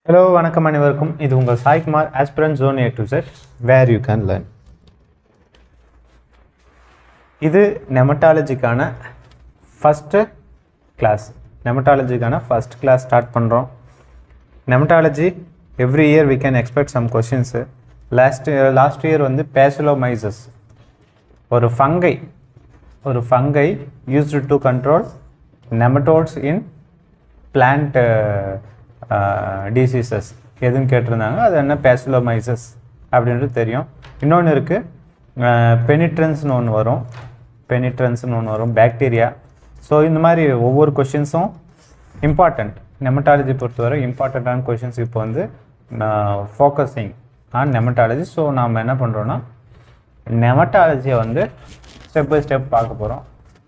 Hello, வணக்கம் அனைவருக்கும். இது உங்கள் Saikumar aspirant zone A to Z where you can learn. இது நெமட்டாலஜிக்கான ஃபர்ஸ்ட் கிளாஸ். நெமட்டாலஜிக்கான ஃபர்ஸ்ட் கிளாஸ் ஸ்டார்ட் பண்ணுறோம். Nematology every year we can expect some questions. Last year வந்து பேசிலோமைசஸ் ஒரு fungi used to control nematodes in plant diseases எதுன்னு கேட்டிருந்தாங்க. அது என்ன பேசிலோமைசஸ் அப்படின்றது தெரியும். இன்னொன்று இருக்குது பெனிட்ரன்ஸ்னு ஒன்று வரும் பாக்டீரியா. ஸோ இந்த மாதிரி ஒவ்வொரு கொஷின்ஸும் இம்பார்ட்டண்ட். நெமட்டாலஜி பொறுத்தவரை இம்பார்ட்டண்ட்டான கொஷின்ஸ் இப்போ வந்து ஃபோக்கஸிங் ஆன் நெமட்டாலஜி. ஸோ நாம் என்ன பண்ணுறோன்னா நெமட்டாலஜியை வந்து ஸ்டெப் பை ஸ்டெப் பார்க்க போகிறோம்.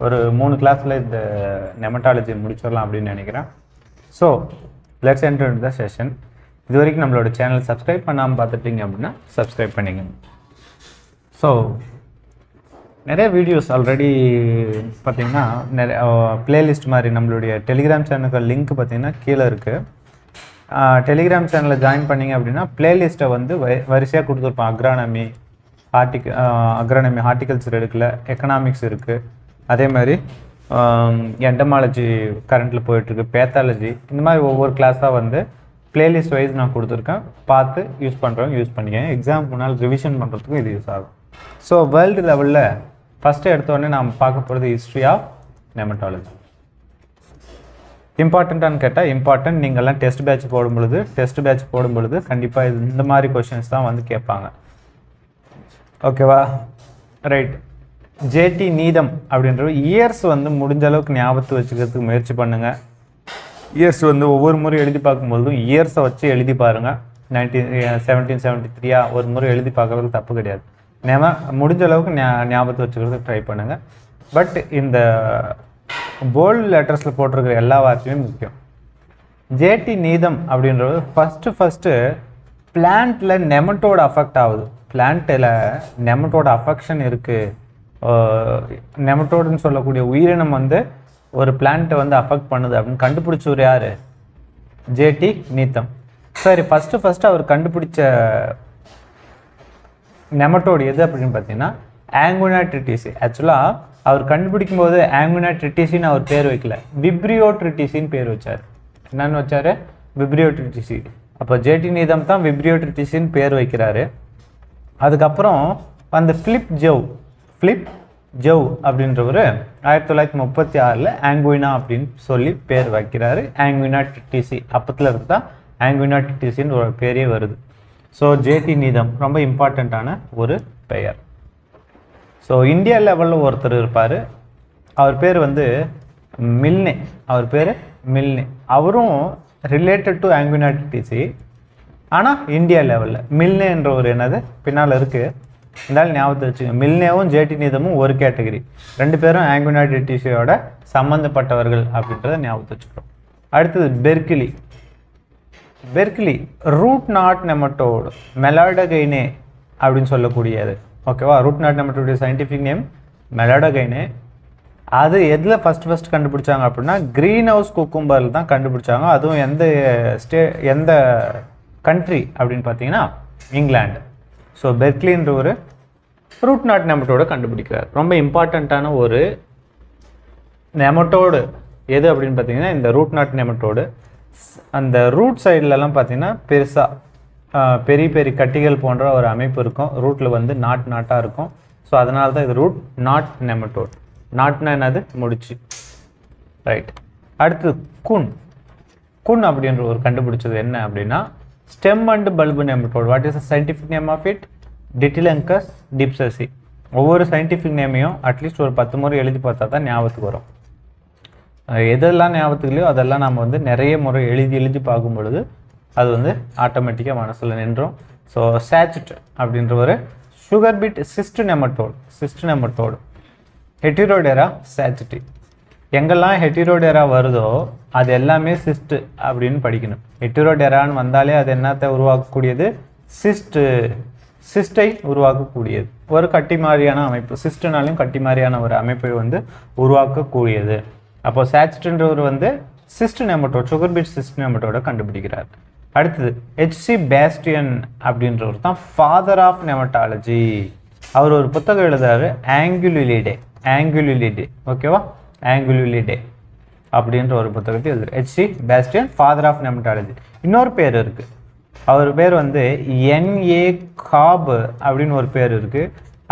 ஒரு 3 கிளாஸில் இந்த நெமட்டாலஜி முடிச்சிடலாம் அப்படின்னு நினைக்கிறேன். So let's enter into the session. இது வரைக்கும் நம்மளோட சேனல் சப்ஸ்கிரைப் பண்ணாமல் பார்த்துட்டீங்க அப்படின்னா சப்ஸ்கிரைப் பண்ணிங்க. ஸோ நிறைய வீடியோஸ் ஆல்ரெடி பார்த்திங்கன்னா நிறைய ப்ளேலிஸ்ட் மாதிரி நம்மளுடைய டெலிகிராம் சேனலுக்கு லிங்க் பார்த்திங்கன்னா கீழே இருக்குது. டெலிகிராம் சேனலில் ஜாயின் பண்ணிங்க அப்படின்னா ப்ளேலிஸ்ட்டை வந்து வரிசையாக கொடுத்துருப்போம். அக்ரானமி ஹார்டிகல்ச்சர் எடுக்கல, எக்கனாமிக்ஸ் இருக்குது, அதே மாதிரி எண்டமாலஜி கரண்ட்டில் போயிட்டுருக்கு, பேத்தாலஜி, இந்த மாதிரி ஒவ்வொரு கிளாஸாக வந்து பிளேலிஸ்ட் வைஸ் நான் கொடுத்துருக்கேன். பார்த்து யூஸ் யூஸ் பண்ணிக்கேன். எக்ஸாம் முன்னால் ரிவிஷன் பண்ணுறதுக்கும் இது யூஸ் ஆகும். ஸோ வேர்ல்டு லெவலில் ஃபஸ்ட்டு எடுத்தோடனே நாம் பார்க்க போகிறது ஹிஸ்ட்ரி ஆஃப் நெமட்டாலஜி. இம்பார்ட்டண்ட்டானு கேட்டால் இம்பார்ட்டன்ட். நீங்கள்லாம் டெஸ்ட் பேட்ச் போடும் பொழுது கண்டிப்பாக இந்த மாதிரி கொஷின்ஸ் தான் வந்து கேட்பாங்க. ஓகேவா? ரைட். ஜேடி நீதம் அப்படின்ற இயர்ஸ் வந்து முடிஞ்ச அளவுக்கு ஞாபகத்து வச்சுக்கிறதுக்கு முயற்சி பண்ணுங்கள். இயர்ஸ் வந்து ஒவ்வொரு முறை எழுதி பார்க்கும்போதும் இயர்ஸை வச்சு எழுதி பாருங்கள். 1773 ஒரு முறை எழுதி பார்க்குறதுக்கு தப்பு கிடையாது. முடிஞ்ச அளவுக்கு ஞாபகத்து வச்சுக்கிறதுக்கு ட்ரை பண்ணுங்கள். பட் இந்த போல்டு லெட்டர்ஸில் போட்டிருக்கிற எல்லா வார்த்தையுமே முக்கியம். ஜேடி நீதம் அப்படின்றது ஃபஸ்ட்டு பிளான்ட்டில் நெமட்டோட அஃபெக்ட் ஆகுது. பிளான்ட்டில் நெமட்டோட அஃபெக்ஷன் இருக்குது. நெமட்டோடுன்னு சொல்லக்கூடிய உயிரினம் வந்து ஒரு பிளான்ட்டை வந்து அஃபெக்ட் பண்ணுது அப்படின்னு கண்டுபிடிச்சவர் யார்? ஜேடி நீதம். சரி, ஃபஸ்ட்டு அவர் கண்டுபிடிச்ச நெமட்டோடு எது அப்படின்னு பார்த்தீங்கன்னா ஆங்குனா ட்ரிட்டிசி. ஆக்சுவலாக அவர் கண்டுபிடிக்கும் போது ஆங்குனா ட்ரிட்டிசின்னு அவர் பேர் வைக்கல, விப்ரியோ ட்ரிட்டிசின்னு பேர் வச்சார். என்னன்னு வச்சார்? விப்ரியோ ட்ரிட்டிசி. அப்போ ஜேடி நீதம் தான் விப்ரியோ ட்ரிட்டிசின்னு பேர் வைக்கிறாரு. அதுக்கப்புறம் அந்த ஃபிலிப் ஜவ் அப்படின்றவர் 1936 ஆங்குயினா அப்படின்னு சொல்லி பேர் வைக்கிறாரு. ஆங்குயினா ட்ரிட்டிசி அப்பத்தில் இருந்து தான் ஆங்குயினா ட்ரிட்டிசின்னு ஒரு பேரே வருது. ஸோ ஜேடி நீதம் ரொம்ப இம்பார்ட்டண்ட்டான ஒரு பெயர். ஸோ இந்தியா லெவலில் ஒருத்தர் இருப்பார். அவர் பேர் வந்து மில்னே. அவரும் ரிலேட்டட் டு ஆங்குயினா ட்ரிட்டிசி. ஆனால் இந்தியா லெவலில் மில்னேன்ற ஒரு என்னது பின்னால் இருக்குது. இருந்தாலும் ஞாபகத்தை வச்சுங்க, மில்னேவும் ஜேடி நீதமும் ஒரு கேட்டகரி. 2 பேரும் ஆங்குயினா ட்ரிட்டிசியோட சம்மந்தப்பட்டவர்கள் அப்படின்றத ஞாபகத்தை வச்சுக்கிறோம். அடுத்தது Berkeley root knot nematode Meloidogyne அப்படின்னு சொல்லக்கூடியது. ஓகேவா? ரூட் நாட் நெமட்டோடைய சயின்டிஃபிக் நேம் மெலாடகைனே. அது எதில் ஃபஸ்ட் கண்டுபிடிச்சாங்க அப்படின்னா க்ரீன் ஹவுஸ் குக்கும்பரில் தான் கண்டுபிடிச்சாங்க. அதுவும் எந்த கண்ட்ரி அப்படின்னு பார்த்தீங்கன்னா இங்கிலாந்து. ஸோ பெர்க்லின்ற ஒரு ரூட் நாட் நெமட்டோட கண்டுபிடிக்கிறார். ரொம்ப இம்பார்ட்டண்ட்டான ஒரு நெமட்டோடு எது அப்படின்னு பார்த்தீங்கன்னா இந்த ரூட் நாட் நெமட்டோடு. அந்த ரூட் சைட்லலாம் பார்த்தீங்கன்னா பெரிய கட்டிகள் போன்ற ஒரு அமைப்பு இருக்கும். ரூட்டில் வந்து நாட்டாக இருக்கும். ஸோ அதனால தான் இது ரூட் நாட் நெமட்டோட். நாட்னா என்னது? முடிச்சு. ரைட். அடுத்து குன் அப்படின்ற ஒரு கண்டுபிடிச்சது என்ன அப்படின்னா stem and bulb nematode. What is the scientific name of it? Ditylenchus dipsaci. ஒவ்வொரு சயின்டிஃபிக் நேமையும் அட்லீஸ்ட் ஒரு 10 முறை எழுதி பார்த்தா தான் ஞாபகத்துக்கு வரும். எதெல்லாம் ஞாபகத்துலையோ அதெல்லாம் நம்ம வந்து நிறைய முறை எழுதி பார்க்கும் பொழுது அது வந்து ஆட்டோமேட்டிக்காக மனசில் நின்றோம். ஸோ சாச்சுட் அப்படின்ற ஒரு சுகர் பீட் சிஸ்ட் நெமட்டோடு ஹெட்டிரோடெரா சாச்சுட்டி. எங்கெல்லாம் ஹெட்டிரோடெரா வருதோ அது எல்லாமே சிஸ்ட் அப்படின்னு படிக்கணும். ஹெட்டிரோடெரான்னு வந்தாலே அது என்னத்தை உருவாக்கக்கூடியது? சிஸ்டை உருவாக்கக்கூடியது. ஒரு கட்டி மாதிரியான அமைப்பு. சிஸ்ட்னாலையும் கட்டி மாதிரியான ஒரு அமைப்பை வந்து உருவாக்கக்கூடியது. அப்போ சாச்சுட்ன்றவர் வந்து cyst nematode, sugar beet cyst நெமட்டோட கண்டுபிடிக்கிறார். அடுத்தது ஹெச்சி பேஸ்டியன் அப்படின்றவர் தான் ஃபாதர் ஆஃப் நெமட்டாலஜி. அவர் ஒரு புத்தகம் எழுதுறாரு, ஆங்குலிலிடே, ஓகேவா, ஆங்குலிலிடே அப்படின்ற ஒரு புத்தகத்தை எழுதுறாரு. H C Bastian father of nematology. இன்னொரு பேர் இருக்கு, அவர் பேர் வந்து N.A. காப் அப்படின்னு ஒரு பேர் இருக்கு.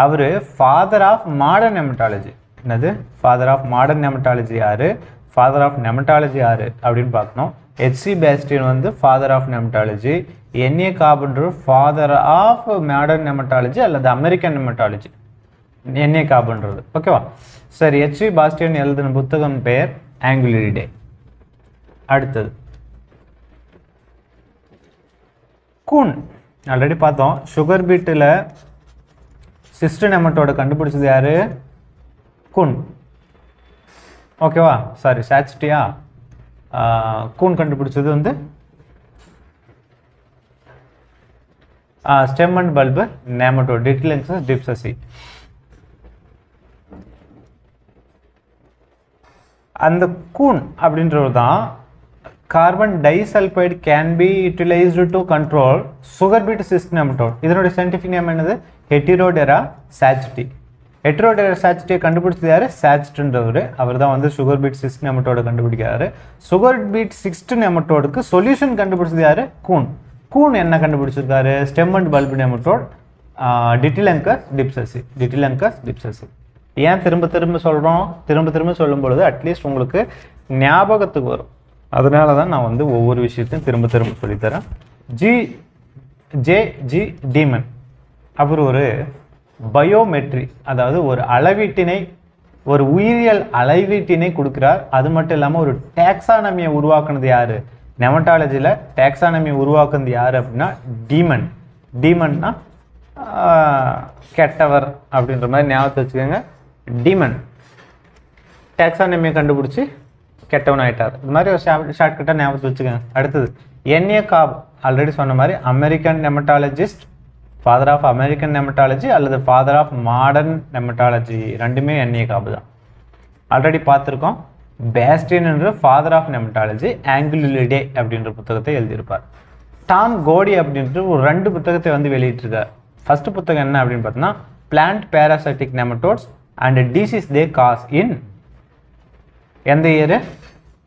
அவர் ஃபாதர் ஆஃப் மாடர்ன் நெமட்டாலஜி. என்னது ஃபாதர் ஆஃப் மாடர்ன் நெமட்டாலஜி யாரு, ஃபாதர் ஆஃப் நெமட்டாலஜி யாரு அப்படின்னு பார்க்கணும். ஹெச்சி பேஸ்டியன் வந்து ஃபாதர் ஆஃப் நெமட்டாலஜி, N.A. காப்ன்றது ஃபாதர் ஆஃப் மாடர்ன் நெமட்டாலஜி அல்லது அமெரிக்கன் நெமட்டாலஜி, N.A. காப்ன்றது. ஓகேவா, சரி. ஹெச்சி பேஸ்டியன் எழுதின புத்தகம் பெயர் ஆங்குலிலிடே. அடுத்தது கூன். ஆல்ரெடி பார்த்தோம், சுகர் பீட்டில் சிஸ்டர் நெமட்டோட கண்டுபிடிச்சது யாரு, கூன். ஓகேவா, சாரி சாச்சிட்டியா, கூன் கண்டுபிடிச்சது வந்து stem and bulb nematode, Ditylenchus dipsaci. அந்த கூன் அப்படின்றது தான் carbon disulphide can be utilised to control sugar beet cyst nematode. இதனுடைய சயின்டிஃபிக் நேம் என்னது, ஹெட்டிரோடெரா சாச்சிட்டி. ஹெட்டிரோடெரா சாச்சிட்டியை கண்டுபிடிச்சது யாரு, சாச்சிட்டுன்றவர். அவர் தான் வந்து சுகர் பீட் சிஸ்ட் நெமட்டோட கண்டுபிடிக்கிறாரு. சுகர் பீட் சிஸ்ட் நெமட்டோடுக்கு சொல்யூஷன் கண்டுபிடிச்சது யாரு, கூன். கூன் என்ன கண்டுபிடிச்சிருக்காரு, stem and bulb nematode, Ditylenchus dipsaci. ஏன் திரும்ப திரும்ப சொல்கிறோம், திரும்ப சொல்லும் பொழுது அட்லீஸ்ட் உங்களுக்கு ஞாபகத்துக்கு வரும். அதனால தான் நான் வந்து ஒவ்வொரு விஷயத்தையும் திரும்ப சொல்லித்தரேன். ஜே.ஜி. டீமன் அவர் ஒரு பயோமெட்ரி, அதாவது ஒரு அளவீட்டினை, ஒரு உயிரியல் அளவீட்டினை கொடுக்குறார். அது மட்டும் இல்லாமல் ஒரு டாக்ஸானமியை உருவாக்குனது யார், நெமட்டாலஜியில் டாக்ஸானமியை உருவாக்குனது யார் அப்படின்னா டீமன்னா கெட்டவர் அப்படின்ற மாதிரி ஞாபகத்தை வச்சுக்கோங்க. டீமன் டாக்ஸானமியை கண்டுபிடிச்சி கெட்டவன் ஆகிட்டார். இது மாதிரி ஒரு ஷார்ட்கட்டாக ஞாபகத்தை வச்சுக்கோங்க. அடுத்தது N.A. காப், ஆல்ரெடி சொன்ன மாதிரி American நெமட்டாலஜிஸ்ட், father of American nematology அல்லது ஃபாதர் ஆஃப் மாடர்ன் நெமட்டாலஜி, ரெண்டுமே N.A. காப் தான். ஆல்ரெடி பார்த்துருக்கோம். பேஸ்டியன் என்ற ஃபாதர் ஆஃப் நெமட்டாலஜி, ஆங்குலிலிடே அப்படின்ற புத்தகத்தை எழுதியிருப்பார். டாம் கோடி அப்படின்ற ஒரு 2 புத்தகத்தை வந்து வெளியிட்டிருக்கார். ஃபர்ஸ்ட் புத்தகம் என்ன அப்படின்னு பார்த்தோன்னா plant parasitic nematodes and disease they cause in எந்த இயர்,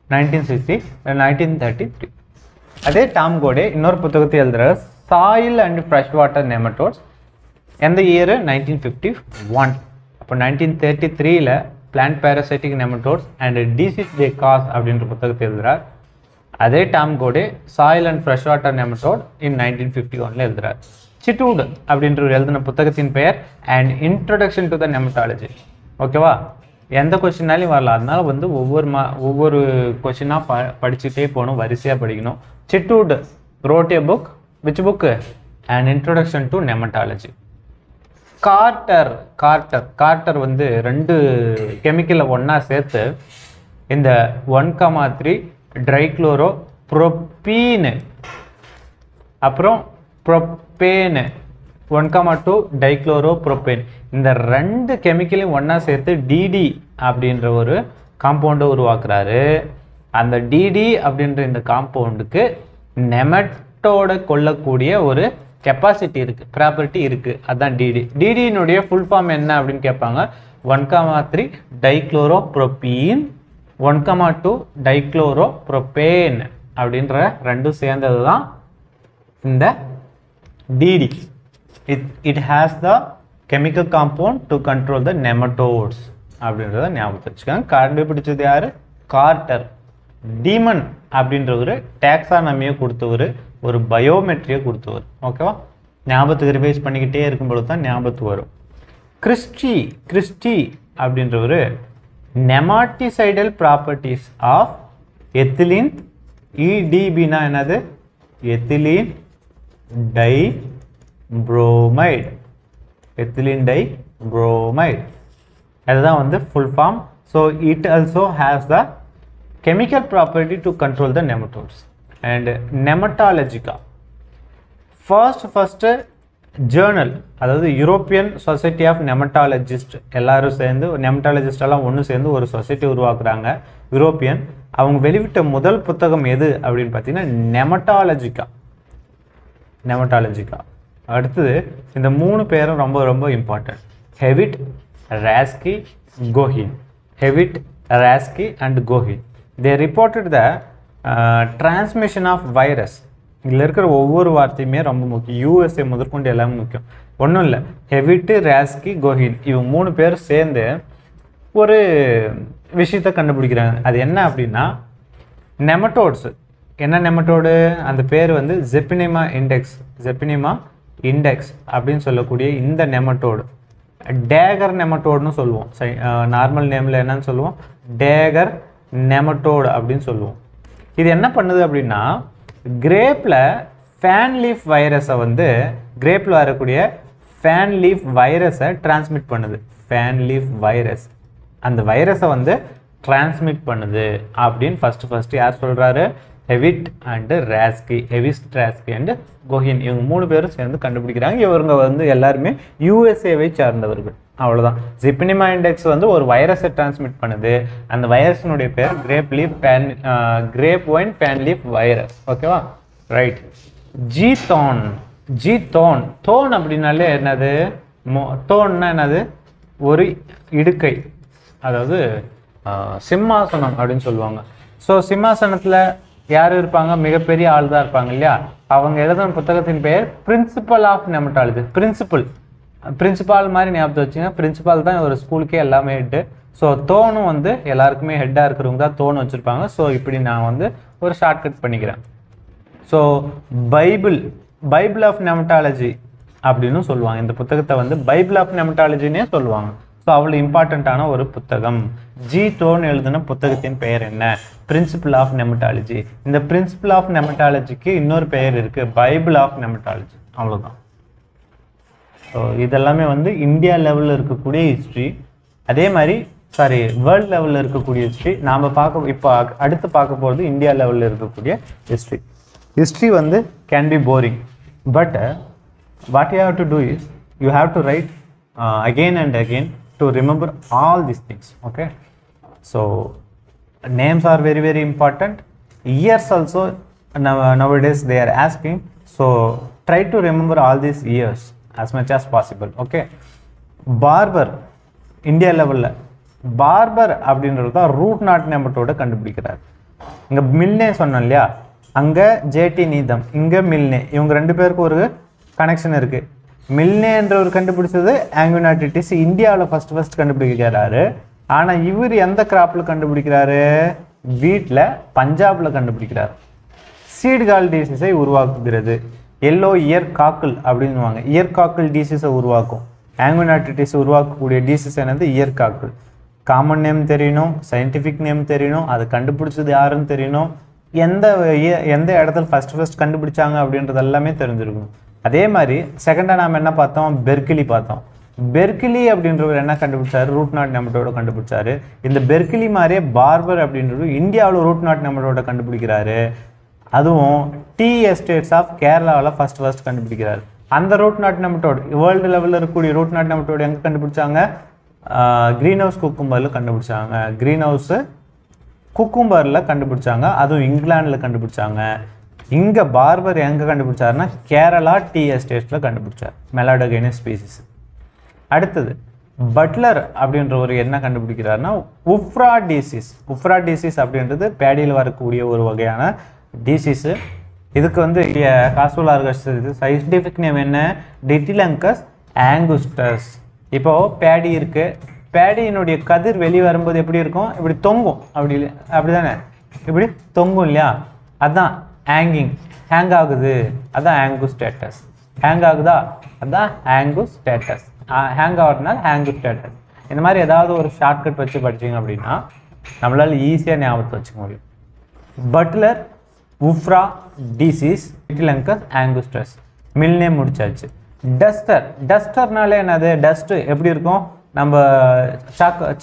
1933. அதே டாம் கோடே இன்னொரு புத்தகத்தை எழுதுறாரு, soil and fresh water nematodes, எந்த இயர், 1951. அப்போ 1933 plant parasitic nematodes and disease they cause அப்படின்ற புத்தகத்தை எழுதுறார். அதே Tom Goodey soil and fresh water nematode in 1951 எழுதுறார். சிட்டூட் அப்படின்ற எழுதின புத்தகத்தின் பெயர் and introduction to the nematology. ஓகேவா, எந்த கொஸ்டினாலையும் வரலாம். அதனால வந்து ஒவ்வொரு கொஸ்டினாக படிச்சுட்டே போகணும், வரிசையாக படிக்கணும். சிட்டூட் wrote a book, which book, an introduction to nematology. Carter வந்து 2 கெமிக்கலை ஒன்றா சேர்த்து இந்த 1,3 ட்ரைக்ளோரோ ப்ரோப்பீனு அப்புறம் ப்ரோப்பேனு 1,2 டைக்ளோரோ ப்ரோப்பேன், இந்த 2 கெமிக்கலையும் ஒன்றா சேர்த்து டிடி அப்படின்ற ஒரு காம்பவுண்டை உருவாக்குறாரு. அந்த டிடி அப்படின்ற இந்த காம்பவுண்டுக்கு நெமட்டோட கொள்ளக்கூடிய ஒரு கெப்பாசிட்டி இருக்குது, ப்ராப்பர்ட்டி இருக்குது. அதுதான் டிடி. டிடியினுடைய ஃபுல் ஃபார்ம் என்ன அப்படின்னு கேட்பாங்க. 1,3 டைக்ளோரோ ப்ரோப்பீன், 1,2 டைக்ளோரோ ப்ரோப்பேன் அப்படின்ற 2 சேர்ந்தது தான் இந்த DD. It has the chemical compound to control the nematodes அப்படின்றத ஞாபகத்தை வச்சுக்கோங்க. கண்டுபிடிச்சது யாரு? கார்ட்டர். டீமன் அப்படின்றவர் டாக்ஸானமியை கொடுத்தவர், ஒரு பயோமெட்ரியை கொடுத்தவர். ஓகேவா, ஞாபகத்துக்கு ரிவைஸ் பண்ணிக்கிட்டே இருக்கும்பொழுது தான் ஞாபகத்துக்கு வரும். கிறிஸ்டி அப்படின்றவர் நெமாட்டிசைடல் ப்ராப்பர்ட்டிஸ் ஆஃப் எத்திலீன், இடிபினா என்னது, ethylene dibromide, ethylene dibromide, அதுதான் வந்து full form. So it also has the chemical property to control the nematodes. And Nematologica, first journal, அதாவது யூரோப்பியன் சொசைட்டி ஆஃப் நெமட்டாலஜிஸ்ட் எல்லாரும் சேர்ந்து, நெமட்டாலஜிஸ்ட் எல்லாம் ஒன்று சேர்ந்து ஒரு சொசைட்டி உருவாக்குறாங்க யூரோப்பியன். அவங்க வெளிவிட்ட முதல் புத்தகம் எது அப்படின்னு பார்த்தீங்கன்னா நெமட்டாலஜிக்கா. நெமட்டாலஜிக்கா. அடுத்தது இந்த 3 பேரும் ரொம்ப ரொம்ப important. Hewitt, Raski, Goheen. Hewitt, Raski and Goheen. They reported the transmission of virus. இதில் இருக்கிற ஒவ்வொரு வார்த்தையுமே ரொம்ப முக்கியம். யூஎஸ்ஏ முதற்கொண்டு எல்லாமே முக்கியம். ஒன்றும் இல்லை, ஹெவிட்டு, ராஸ்கி, கோஹின் இவங்க 3 பேர் சேர்ந்து ஒரு விஷயத்தை கண்டுபிடிக்கிறாங்க. அது என்ன அப்படின்னா நெமட்டோட்ஸ். என்ன நெமட்டோடு? அந்த பேர் வந்து ஜெப்பினிமா இண்டெக்ஸ். ஜெப்பினிமா இண்டெக்ஸ் அப்படின்னு சொல்லக்கூடிய இந்த நெமட்டோடு டேகர் நெமட்டோடுன்னு சொல்லுவோம். நார்மல் நேமில் என்னன்னு சொல்லுவோம்? டேகர் நெமட்டோடு அப்படின்னு சொல்லுவோம். இது என்ன பண்ணுது அப்படின்னா கிரேப்பில் ஃபேன் லீஃப் வைரஸை வந்து கிரேப்பில் வரக்கூடிய ஃபேன் லீஃப் வைரஸை டிரான்ஸ்மிட் பண்ணுது. ஃபேன் லீஃப் வைரஸ் அந்த வைரஸை வந்து டிரான்ஸ்மிட் பண்ணுது அப்படின்னு ஃபஸ்ட்டு யார் சொல்கிறாரு? Hewitt and Raski. Hewitt, Raski and Goheen இவங்க 3 பேரும் சேர்ந்து கண்டுபிடிக்கிறாங்க. இவங்க வந்து எல்லாருமே யூஎஸ்ஏவை சார்ந்தவர்கள். அவ்வளோதான். ஜெப்பினிமா இண்டெக்ஸ் வந்து ஒரு வைரஸை டிரான்ஸ்மிட் பண்ணுது. அந்த வைரஸினுடைய பேர் grapevine fan leaf virus. ஓகேவா? ரைட். ஜீத்தோன். ஜீத்தோன். தோன் அப்படின்னாலே என்னது? தோன்னா என்னது? ஒரு இடுக்கை, அதாவது சிம்மாசனம் அப்படின்னு சொல்லுவாங்க. ஸோ சிம்மாசனத்தில் யார் இருப்பாங்க? மிகப்பெரிய ஆள் தான் இருப்பாங்க இல்லையா? அவங்க எழுதின புத்தகத்தின் பெயர் பிரின்சிபல் ஆஃப் நெமட்டாலஜி. பிரின்சிபால் மாதிரி ஞாபகத்தை வச்சுங்க. பிரின்சிபால் தான் ஒரு ஸ்கூலுக்கே எல்லாமே ஹெட்டு. ஸோ தோனும் வந்து எல்லாருக்குமே ஹெட்டாக இருக்கிறவங்க தான் தோன் வச்சுருப்பாங்க. ஸோ இப்படி நான் வந்து ஒரு ஷார்ட்கட் பண்ணிக்கிறேன். ஸோ பைபிள் ஆஃப் நெமட்டாலஜி அப்படின்னு சொல்லுவாங்க. இந்த புத்தகத்தை வந்து பைபிள் ஆஃப் நெமட்டாலஜினே சொல்லுவாங்க. ஸோ அவ்வளோ இம்பார்ட்டண்ட்டான ஒரு புத்தகம். ஜி தோன் எழுதின புத்தகத்தின் பெயர் என்ன? Principle of nematology. இந்த பிரின்சிபல் ஆஃப் நெமட்டாலஜிக்கு இன்னொரு பெயர் இருக்குது, பைபிள் ஆஃப் நெமட்டாலஜி. அவ்வளோதான். ஸோ இதெல்லாமே வந்து இந்தியா லெவலில் இருக்கக்கூடிய ஹிஸ்ட்ரி. அதே மாதிரி வேர்ல்டு லெவலில் இருக்கக்கூடிய ஹிஸ்ட்ரி. நாம் இப்போ அடுத்து பார்க்க போகிறது இந்தியா லெவலில் இருக்கக்கூடிய ஹிஸ்ட்ரி. ஹிஸ்ட்ரி வந்து can be boring, but what you have to do is you have to write again and again to remember all these things. Okay, so names are very very important. Years also nowadays they are asking, so try to remember all these years as much as possible. Okay, Barber India level barber அப்படின்றது தான் root not நெமட்டோட கண்டுபிடிக்கிறார். இங்கே Milne சொன்னோம் இல்லையா, அங்கே JD நீதம், இங்கே Milne, இவங்க 2 பேருக்கு ஒரு கனெக்ஷன் இருக்குது. மில்னேன்றவர் கண்டுபிடிச்சது ஆங்குனாட்டிட்டிஸ் இந்தியாவில் ஃபஸ்ட் கண்டுபிடிக்கிறாரு. ஆனால் இவர் எந்த கிராப்பில் கண்டுபிடிக்கிறாரு? வீட்டில் பஞ்சாபில் கண்டுபிடிக்கிறார். சீட்கால் டிசீஸை உருவாக்குகிறது. எல்லோ இயர் காக்கிள் அப்படின்னுவாங்க. இயர் காக்கிள் டிசீஸை உருவாக்கும். ஆங்குனாட்டிட்டிஸ் உருவாக்கக்கூடிய டிசீஸ் என்னது? இயர் காக்கிள். காமன் நேம் தெரியணும், சயின்டிஃபிக் நேம் தெரியணும், அதை கண்டுபிடிச்சது யாருன்னு தெரியணும், எந்த இடத்துல ஃபஸ்ட் கண்டுபிடிச்சாங்க அப்படின்றது எல்லாமே தெரிஞ்சிருக்கணும். அதே மாதிரி செகண்டாக நாம் என்ன பார்த்தோம்? பெர்கிலி பார்த்தோம். பெர்கிலி அப்படின்றவர் என்ன கண்டுபிடிச்சாரு? ரூட் நாட் நெமட்டோட கண்டுபிடிச்சாரு. இந்த பெர்கிலி மாதிரியே பார்பர் அப்படின்றவர் இந்தியாவில் ரூட் நாட் நெமட்டோட கண்டுபிடிக்கிறாரு. அதுவும் டீ எஸ்டேட்ஸ் ஆஃப் கேரளாவில் ஃபஸ்ட் கண்டுபிடிக்கிறாரு. அந்த ரூட் நாட் நெமட்டோடு வேர்ல்டு லெவலில் இருக்கக்கூடிய ரூட் நாட் நெமட்டோடு எங்கே கண்டுபிடிச்சாங்க? க்ரீன் ஹவுஸ் குக்கும்பரில் கண்டுபிடிச்சாங்க. க்ரீன் ஹவுஸு குக்கும்பரில் கண்டுபிடிச்சாங்க. அதுவும் இங்கிலாண்டில் கண்டுபிடிச்சாங்க. இங்கே பார்பர் எங்கே கண்டுபிடிச்சாருன்னா கேரளா டீ எஸ்டேட்ஸில் கண்டுபிடிச்சார், மெலாடோகைனஸ் ஸ்பீசிஸ். அடுத்தது பட்லர் அப்படின்றவர் என்ன கண்டுபிடிக்கிறாருன்னா உஃப்ரா டிசீஸ். உஃப்ரா டிசீஸ் அப்படின்றது பேடியில் வரக்கூடிய ஒரு வகையான டிசீஸு. இதுக்கு வந்து காசுலார்கஸ் சயின்டிஃபிக் நேம் என்ன? டிட்டிலங்கஸ் ஆங்குஸ்டஸ். இப்போது பேடி இருக்குது. பேடியினுடைய கதிர் வெளியே வரும்போது எப்படி இருக்கும்? இப்படி தொங்கும். அப்படி தானே? இப்படி தொங்கும் இல்லையா? அதுதான் ஹேங் ஆகுது. அதுதான் ஆங்குஸ்டேட்டஸ். ஹேங் ஆகுதா? அதுதான் ஆங்குஸ்டேட்டஸ். ஹேங் ஆகிறதுனால ஆங்குஸ்டேட்டஸ். இந்த மாதிரி ஏதாவது ஒரு ஷார்ட்கட் வச்சு படிச்சிங்க அப்படின்னா நம்மளால் ஈஸியாக ஞாபகத்தை வச்சுக்க முடியும். Butler, ufra disease, Ditylenchus angustus. Milne முடிச்சாச்சு. டஸ்டர்னாலே என்னது? டஸ்ட்டு எப்படி இருக்கும்? நம்ம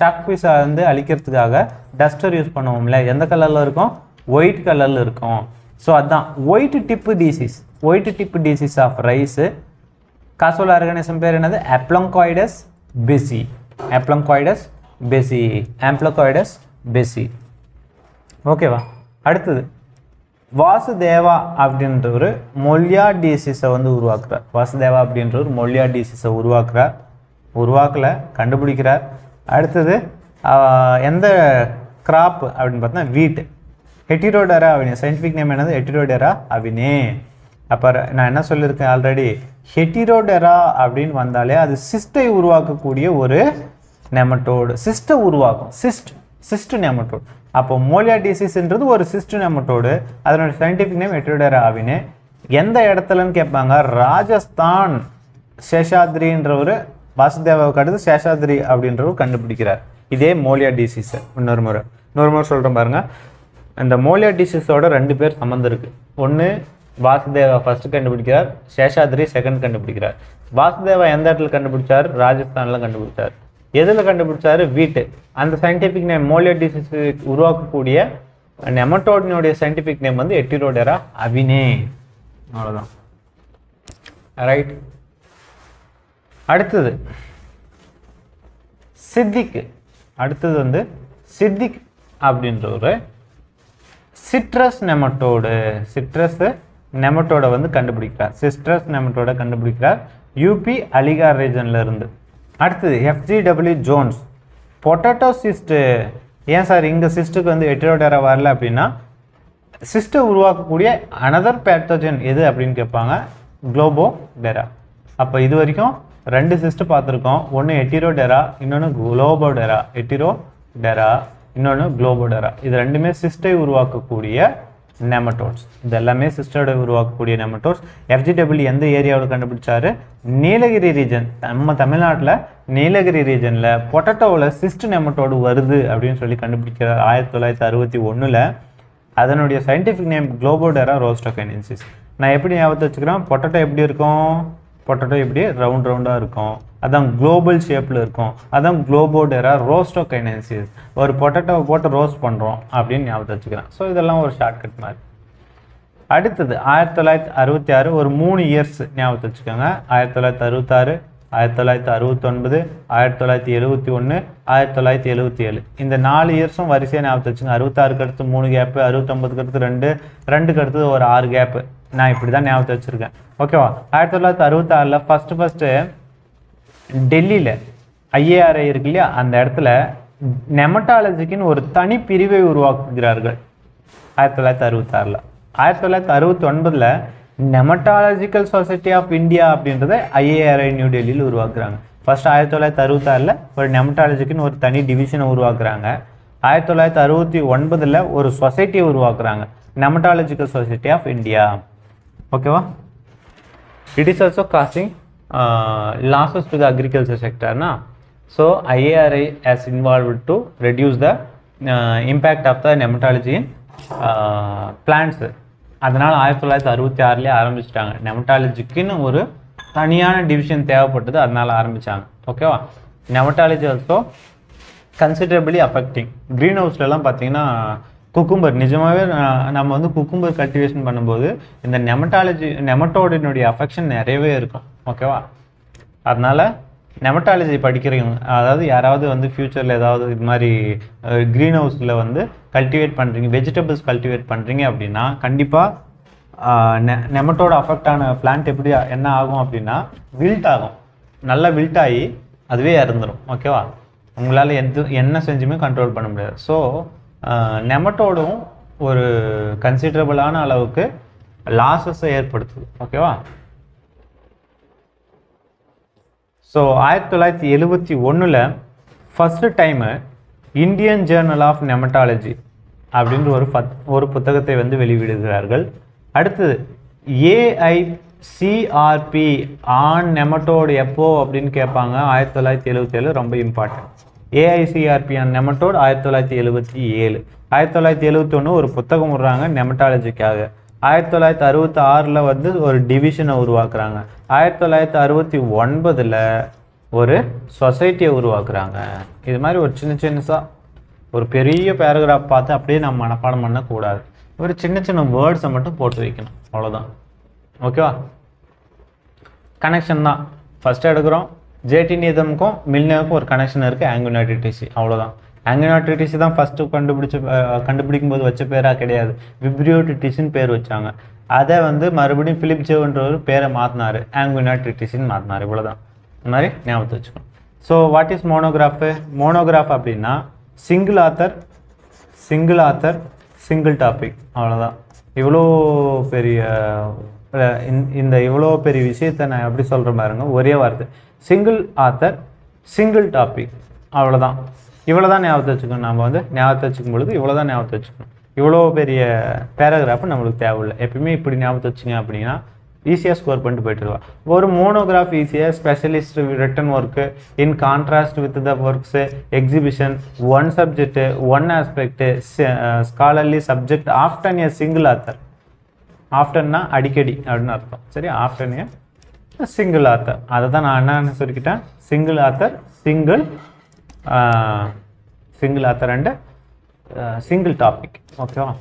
சாக் பீஸை வந்து அழிக்கிறதுக்காக டஸ்டர் யூஸ் பண்ணுவோம்ல. எந்த கலரில் இருக்கும்? ஒயிட் கலரில் இருக்கும். ஸோ அதுதான் white tip disease. White tip disease of rice. Causal organism பேர் என்னது? Aphelenchoides besseyi. Aphelenchoides besseyi. ஓகேவா? அடுத்தது வாசுதேவா அப்படின்றவர் மொல்யா டிசீஸை வந்து உருவாக்குறார். வாசுதேவா அப்படின்றவர் மொல்யா டிசீஸை உருவாக்கலை, கண்டுபிடிக்கிறார். அடுத்தது எந்த கிராப் அப்படின்னு பார்த்தா வீட். ஹெட்டிரோடெரா அவினே, சயின்டிஃபிக் நேம் என்னது? ஹெட்டிரோடெரா அவினே. அப்போ நான் என்ன சொல்லியிருக்கேன் ஆல்ரெடி, ஹெட்டிரோடெரா அப்படின்னு வந்தாலே அது சிஸ்டை உருவாக்கக்கூடிய ஒரு நெமட்டோடு. சிஸ்டை உருவாக்கும், சிஸ்ட் நெமட்டோடு. அப்போ மோலியா டிசீஸ்ன்றது ஒரு சிஸ்ட் நெமட்டோடு. அதனோட சயின்டிஃபிக் நேம் ஹெட்டிரோடெரா அவினே. எந்த இடத்துலன்னு கேட்பாங்க, ராஜஸ்தான். சேஷாத்ரின்றவர் வாசுதேவாவுக்கு அடுத்து சேஷாத்ரி அப்படின்றவர் கண்டுபிடிக்கிறார் இதே மோலியா டிசீஸை. இன்னொரு முறை சொல்கிறேன் பாருங்க. இந்த மோலியா டிசீஸோட 2 பேர் சம்மந்தம் இருக்குது. ஒன்று வாசுதேவா ஃபர்ஸ்ட் கண்டுபிடிக்கிறார், சேஷாத்ரி செகண்ட் கண்டுபிடிக்கிறார். வாசுதேவா எந்த இடத்துல கண்டுபிடிச்சார்? ராஜஸ்தானில் கண்டுபிடிச்சார். எதில் கண்டுபிடிச்சாரு? வீட்டு. அந்த சயின்டிஃபிக் நேம் மோலியா டிசீஸ் உருவாக்கக்கூடிய நெமட்டோடினுடைய சயின்டிஃபிக் நேம் வந்து ஹெட்டிரோடெரா அவினே. அவ்வளோதான். ரைட். அடுத்தது சித்திக். அடுத்தது வந்து சித்திக் அப்படின்ற ஒரு சிட்ரஸ் நெமட்டோடு. சிட்ரஸ் நெமட்டோட வந்து கண்டுபிடிக்கிறார். சிட்ரஸ் நெமட்டோட கண்டுபிடிக்கிறார் யூபி அலிகார் ரீஜன்ல இருந்து. அடுத்தது FGW ஜோன்ஸ். Potato cyst. ஏன் சார் இங்கே சிஸ்ட்டுக்கு வந்து ஹெட்டிரோடெரா வரல அப்படின்னா, சிஸ்ட்டை உருவாக்கக்கூடிய அனதர் பேத்தோஜன் எது அப்படின்னு கேட்பாங்க, குளோபோடெரா. அப்போ இது வரைக்கும் 2 சிஸ்ட் பார்த்துருக்கோம். ஒன்று ஹெட்டிரோடெரா, இன்னொன்று குளோபோடெரா. ஹெட்டிரோடெரா, இன்னொன்று குளோபோடெரா. இது ரெண்டுமே சிஸ்டை உருவாக்கக்கூடிய நெமட்டோட்ஸ். இது எல்லாமே சிஸ்டோட உருவாக்கக்கூடிய நெமட்டோட்ஸ். FGW எந்த ஏரியாவில் கண்டுபிடிச்சாரு? நீலகிரி ரீஜன். நம்ம தமிழ்நாட்டில் நீலகிரி ரீஜனில் பொட்டேட்டோவில் சிஸ்ட் நெமட்டோடு வருது அப்படின்னு சொல்லி கண்டுபிடிக்கிறார் 1961. அதனுடைய சயின்டிஃபிக் நேம் குளோபோடெரா ரோஸ்டோகைனென்சிஸ். நான் எப்படி ஞாபகத்தை வச்சுக்கிறேன்? பொட்டேட்டோ எப்படி இருக்கும்? பொட்டேட்டோ எப்படி ரவுண்டாக இருக்கும், அதான் குளோபல் ஷேப்பில் இருக்கும். அதான் குளோபோடெரா ரோஸ்டோகைனென்சிஸ். ஒரு பொட்டேட்டோவை போட்டு ரோஸ்ட் பண்ணுறோம் அப்படின்னு ஞாபகத்தை வச்சுக்கிறேன். ஸோ இதெல்லாம் ஒரு ஷார்ட்கட் மாதிரி. அடுத்தது 1966, ஒரு 3 இயர்ஸ் ஞாபகத்தை வச்சுக்கோங்க. 1966, 1969, 1971, 1977. இந்த 4 இயர்ஸும் வரிசையாக ஞாபகத்தை வச்சுங்க. 66க்கு அடுத்து 3 கேப்பு, 69க்கு அடுத்து 2, 2க்கு அடுத்தது ஒரு 6 கேப்பு. நான் இப்படி தான் ஞாபகத்தை வச்சுருக்கேன். ஓகேவா? 1966 ஃபஸ்ட்டு டெல்லியில் IARI இருக்கு இல்லையா, அந்த இடத்துல நெமட்டாலஜிக்குன்னு ஒரு தனி பிரிவை உருவாக்குகிறார்கள் 1966. 1969 நெமட்டாலஜிக்கல் சொசைட்டி ஆஃப் இந்தியா அப்படின்றத IARI நியூ டெல்லியில் உருவாக்குறாங்க. ஃபர்ஸ்ட் 1966 ஒரு நெமட்டாலஜிக்குன்னு ஒரு தனி டிவிஷனை உருவாக்குறாங்க. 1969 ஒரு சொசைட்டியை உருவாக்குறாங்க, நெமட்டாலஜிக்கல் சொசைட்டி ஆஃப் இந்தியா. ஓகேவா? It is also causing losses to the agriculture sector na. So IARI has involved to reduce the impact of the nematology in plants. அதனால் 1966 ஆரம்பிச்சிட்டாங்க. நெமட்டாலஜிக்குன்னு ஒரு தனியான டிவிஷன் தேவைப்பட்டது, அதனால் ஆரம்பித்தாங்க. ஓகேவா? Nematology also considerably affecting. Green ஹவுஸ்லலாம் பார்த்தீங்கன்னா குக்கும்பர், நிஜமாகவே நம்ம வந்து குக்கும்பர் கல்டிவேஷன் பண்ணும்போது இந்த நெமட்டோடினுடைய அஃபெக்ஷன் நிறையவே இருக்கும். ஓகேவா? அதனால் நெமட்டாலஜி படிக்கிறவங்க, அதாவது யாராவது வந்து ஃப்யூச்சரில் ஏதாவது இது மாதிரி க்ரீன் ஹவுஸில் வந்து கல்டிவேட் பண்ணுறீங்க, வெஜிடபிள்ஸ் கல்டிவேட் பண்ணுறீங்க அப்படின்னா கண்டிப்பாக நெமட்டோட அஃபெக்ட் ஆன பிளான்ட் எப்படி என்ன ஆகும் அப்படின்னா வில்ட் ஆகும். நல்லா வில்ட் ஆகி அதுவே இறந்துடும். ஓகேவா? உங்களால் என்ன செஞ்சுமே கண்ட்ரோல் பண்ண முடியாது. ஸோ நெமட்டோடும் ஒரு கன்சிடரபிளான அளவுக்கு லாஸஸை ஏற்படுத்துது. ஓகேவா? So 1971 first time Indian journal of nematology அப்படின்ற ஒரு புத்தகத்தை வந்து வெளியிடுகிறார்கள். அடுத்தது AICRP ஆன் நெமட்டோடு எப்போ அப்படின்னு கேட்பாங்க. 1977 ரொம்ப இம்பார்ட்டன்ட். AICRP on nematode 1977. 1971 ஒரு புத்தகம் விடுறாங்க நெமட்டாலஜிக்காக. 1966 வந்து ஒரு டிவிஷனை உருவாக்குறாங்க. 1969 ஒரு சொசைட்டியை உருவாக்குறாங்க. இது மாதிரி ஒரு சின்னதாக ஒரு பெரிய பேராகிராஃப் பார்த்து அப்படியே நம்ம மனப்பாடம் பண்ணக்கூடாது. ஒரு சின்ன வேர்ட்ஸை மட்டும் போட்டு வைக்கணும், அவ்வளோதான். ஓகேவா? கனெக்ஷன் தான் ஃபஸ்ட்டு எடுக்கிறோம். ஜேடி நிதமுக்கும் மில்னேவுக்கும் ஒரு கனெக்ஷன் இருக்குது, ஆங்குனாட்டிடிசி. அவ்வளோதான். ஆங்கனாய்டிஸ் தான் ஃபஸ்ட்டு கண்டுபிடிக்கும் போது வச்ச பேராக கிடையாது, விப்ரியோடிட்டிஸ்ன்னு பேர் வச்சாங்க. அதை வந்து மறுபடியும் பிலிப் ஜேவ்ன்றவர் பேரை மாற்றினார், ஆங்கனாய்டிஸ்ன்னு மாற்றினார். இவ்வளோதான். இந்த மாதிரி ஞாபகத்தை வச்சுக்கணும். So what is monograph? Monograph அப்படின்னா சிங்கிள் ஆத்தர் சிங்கிள் டாபிக், அவ்வளோதான். இவ்வளோ பெரிய இவ்வளோ பெரிய விஷயத்தை நான் எப்படி சொல்கிறேன் பாருங்க, ஒரே வார்த்தை, சிங்கிள் ஆத்தர் சிங்கிள் டாபிக், அவ்வளோதான். இவ்வளோ தான் ஞாபகத்தை வச்சுக்கணும். நம்ம வந்து ஞாபகத்தை வச்சுக்கும் பொழுது இவ்வளோ தான் ஞாபகத்தை வச்சுக்கணும். இவ்வளோ பெரிய பேராகிராஃபு நம்மளுக்கு தேவையில்லை. எப்பயுமே இப்படி ஞாபகத்தை வச்சுங்க அப்படின்னா ஈஸியாக ஸ்கோர் பண்ணிட்டு போய்ட்டுருவா. ஒரு மோனோகிராஃப் ஈஸியாக specialist written work in contrast with the works, exhibition, one subject, one aspect, scholarly subject, often a single author. ஆஃப்டன்னா அடிக்கடி அப்படின்னு அர்த்தம். சரி, ஆஃப்டன் ஏ சிங்கிள் ஆத்தர். அதை தான் நான் என்னன்னு சொல்லிக்கிட்டேன், single author single and single topic. ஓகேவா?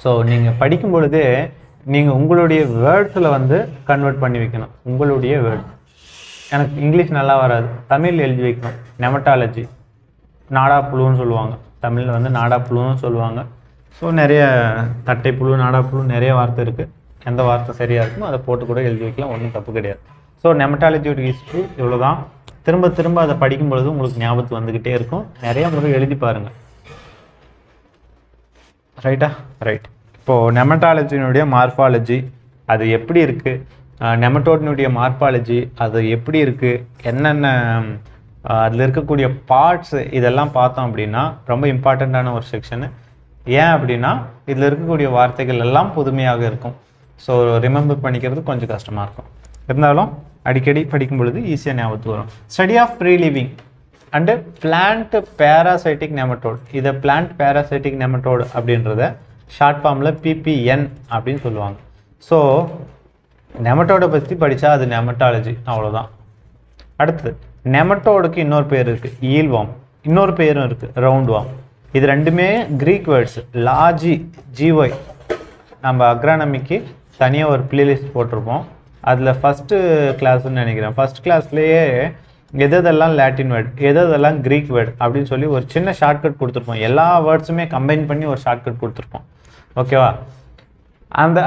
ஸோ நீங்கள் படிக்கும் பொழுது நீங்கள் உங்களுடைய வேர்ட்ஸில் வந்து கன்வெர்ட் பண்ணி வைக்கணும். உங்களுடைய வேர்ட்ஸ். எனக்கு இங்கிலீஷ் நல்லா வராது, தமிழ் எழுதி வைக்கணும். நெமட்டாலஜி, நாடாப்புழுன்னு சொல்லுவாங்க, தமிழில் வந்து நாடாப்புழுன்னு சொல்லுவாங்க. ஸோ நிறைய தட்டைப்புழு, நாடாப்புழு, நிறைய வார்த்தை இருக்குது. எந்த வார்த்தை சரியாக இருக்குமோ அதை போட்டு கூட எழுதி வைக்கலாம், ஒன்றும் தப்பு கிடையாது. ஸோ நெமட்டாலஜியோட ஹிஸ்ட்ரி இவ்வளோ தான். திரும்ப திரும்ப அதை படிக்கும் பொழுது உங்களுக்கு ஞாபகத்து வந்துக்கிட்டே இருக்கும். நிறைய முறை எழுதி பாருங்கள். ரைட்டா? ரைட். இப்போது நெமட்டாலஜினுடைய மார்ஃபாலஜி அது எப்படி இருக்குது, நெமட்டோடினுடைய மார்ஃபாலஜி அது எப்படி இருக்குது, என்னென்ன அதில் இருக்கக்கூடிய பார்ட்ஸு, இதெல்லாம் பார்த்தோம் அப்படின்னா ரொம்ப இம்பார்ட்டண்ட்டான ஒரு செக்ஷனு. ஏன் அப்படின்னா இதில் இருக்கக்கூடிய வார்த்தைகள் எல்லாம் புதுமையாக இருக்கும். ஸோ ரிமெம்பர் பண்ணிக்கிறது கொஞ்சம் கஷ்டமாக இருக்கும். இருந்தாலும் அடிக்கடி படிக்கும் பொழுது ஈஸியாக ஞாபகத்துக்கு வரும். Study of free living and plant parasitic nematode. இதை பிளான்ட் பேராசைட்டிக் நெமட்டோடு அப்படின்றத ஷார்ட் ஃபார்மில் PPN அப்படின்னு சொல்லுவாங்க. ஸோ நெமட்டோடை பற்றி படித்தா அது நெமட்டாலஜி, அவ்வளோதான். அடுத்தது நெமட்டோடுக்கு இன்னொரு பேர் இருக்குது, ஈல்வாம். இன்னொரு பேரும் இருக்குது, ரவுண்ட் வாம். இது ரெண்டுமே க்ரீக் வேர்ட்ஸ். லாஜி, GY. நம்ம அக்ரானமிக்கு தனியாக ஒரு பிளேலிஸ்ட் போட்டிருப்போம். அதில் ஃபஸ்ட்டு கிளாஸ்ன்னு நினைக்கிறேன். ஃபஸ்ட் கிளாஸ்லேயே எதெல்லாம் லாட்டின் வேர்டு, எதெல்லாம் க்ரீக் வேர்டு அப்படின்னு சொல்லி ஒரு சின்ன ஷார்ட்கட் கொடுத்துருப்போம். எல்லா வேர்ட்ஸுமே கம்பைன் பண்ணி ஒரு ஷார்ட்கட் கொடுத்துருப்போம். ஓகேவா?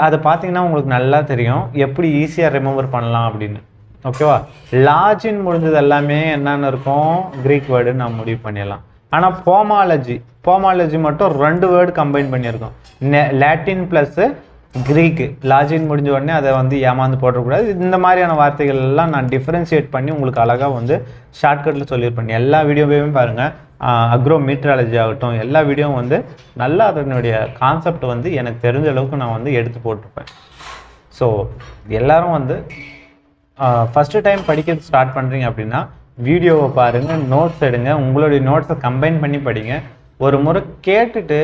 அதை பார்த்தீங்கன்னா உங்களுக்கு நல்லா தெரியும் எப்படி ஈஸியாக ரிமெம்பர் பண்ணலாம் அப்படின்னு. ஓகேவா? லாஜின் முடிஞ்சது எல்லாமே என்னென்ன இருக்கும், க்ரீக் வேர்டுன்னு நம்ம முடிவு பண்ணிடலாம். ஆனால் போமாலஜி மட்டும் 2 வேர்டு கம்பைன் பண்ணியிருக்கோம், லாட்டின் ப்ளஸ்ஸு க்ரீக்கு. லாஜின் முடிஞ்ச உடனே அதை வந்து ஏமாந்து போடக்கூடாது. இந்த மாதிரியான வார்த்தைகள் எல்லாம் நான் டிஃப்ரென்ஷியேட் பண்ணி உங்களுக்கு அழகாக வந்து ஷார்ட்கட்டில் சொல்லியிருப்பேன். எல்லா வீடியோவையும் பாருங்கள், அக்ரோமீட்ராலஜி ஆகட்டும், எல்லா வீடியோவும் வந்து நல்லா அதனுடைய கான்செப்ட் வந்து எனக்கு தெரிஞ்ச அளவுக்கு நான் வந்து எடுத்து போட்டிருப்பேன். ஸோ எல்லோரும் வந்து ஃபஸ்ட்டு டைம் படிக்கிறது ஸ்டார்ட் பண்ணுறீங்க அப்படின்னா வீடியோவை பாருங்கள், நோட்ஸ் எடுங்க, உங்களுடைய நோட்ஸை கம்பைன் பண்ணி படிங்க. ஒரு முறை கேட்டுட்டு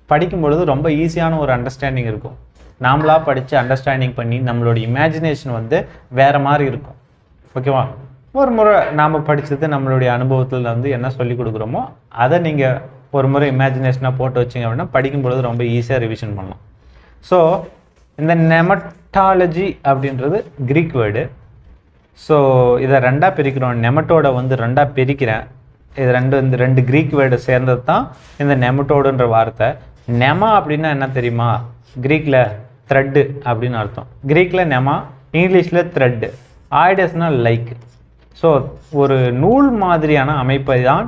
படிக்கும் பொழுது ரொம்ப ஈஸியான ஒரு அண்டர்ஸ்டாண்டிங் இருக்கும். நாமளாக படித்து அண்டர்ஸ்டாண்டிங் பண்ணி நம்மளோட இமேஜினேஷன் வந்து வேறு மாதிரி இருக்கும். ஓகேவா? ஒரு முறை நாம் படித்தது நம்மளுடைய அனுபவத்தில் வந்து என்ன சொல்லிக் கொடுக்குறோமோ அதை நீங்கள் ஒரு முறை இமேஜினேஷனாக போட்டு வச்சிங்க அப்படின்னா படிக்கும் பொழுது ரொம்ப ஈஸியாக ரிவிஷன் பண்ணலாம். ஸோ இந்த நெமட்டாலஜி அப்படின்றது க்ரீக் வேர்டு. ஸோ இதை 2ஆக பிரிக்கிறோம். நெமட்டோடை வந்து 2ஆக பிரிக்கிறேன். இது இந்த 2 க்ரீக் வேர்டு சேர்ந்தது தான் இந்த நெமட்டோடுன்ற வார்த்தை. நெமா அப்படின்னா என்ன தெரியுமா? க்ரீக்கில் த்ரெட்டு அப்படின்னு அர்த்தம். க்ரீக்கில் நெமா, இங்கிலீஷில் த்ரெட்டு. ஆய்டஸ்னால் லைக். ஸோ ஒரு நூல் மாதிரியான அமைப்பை தான்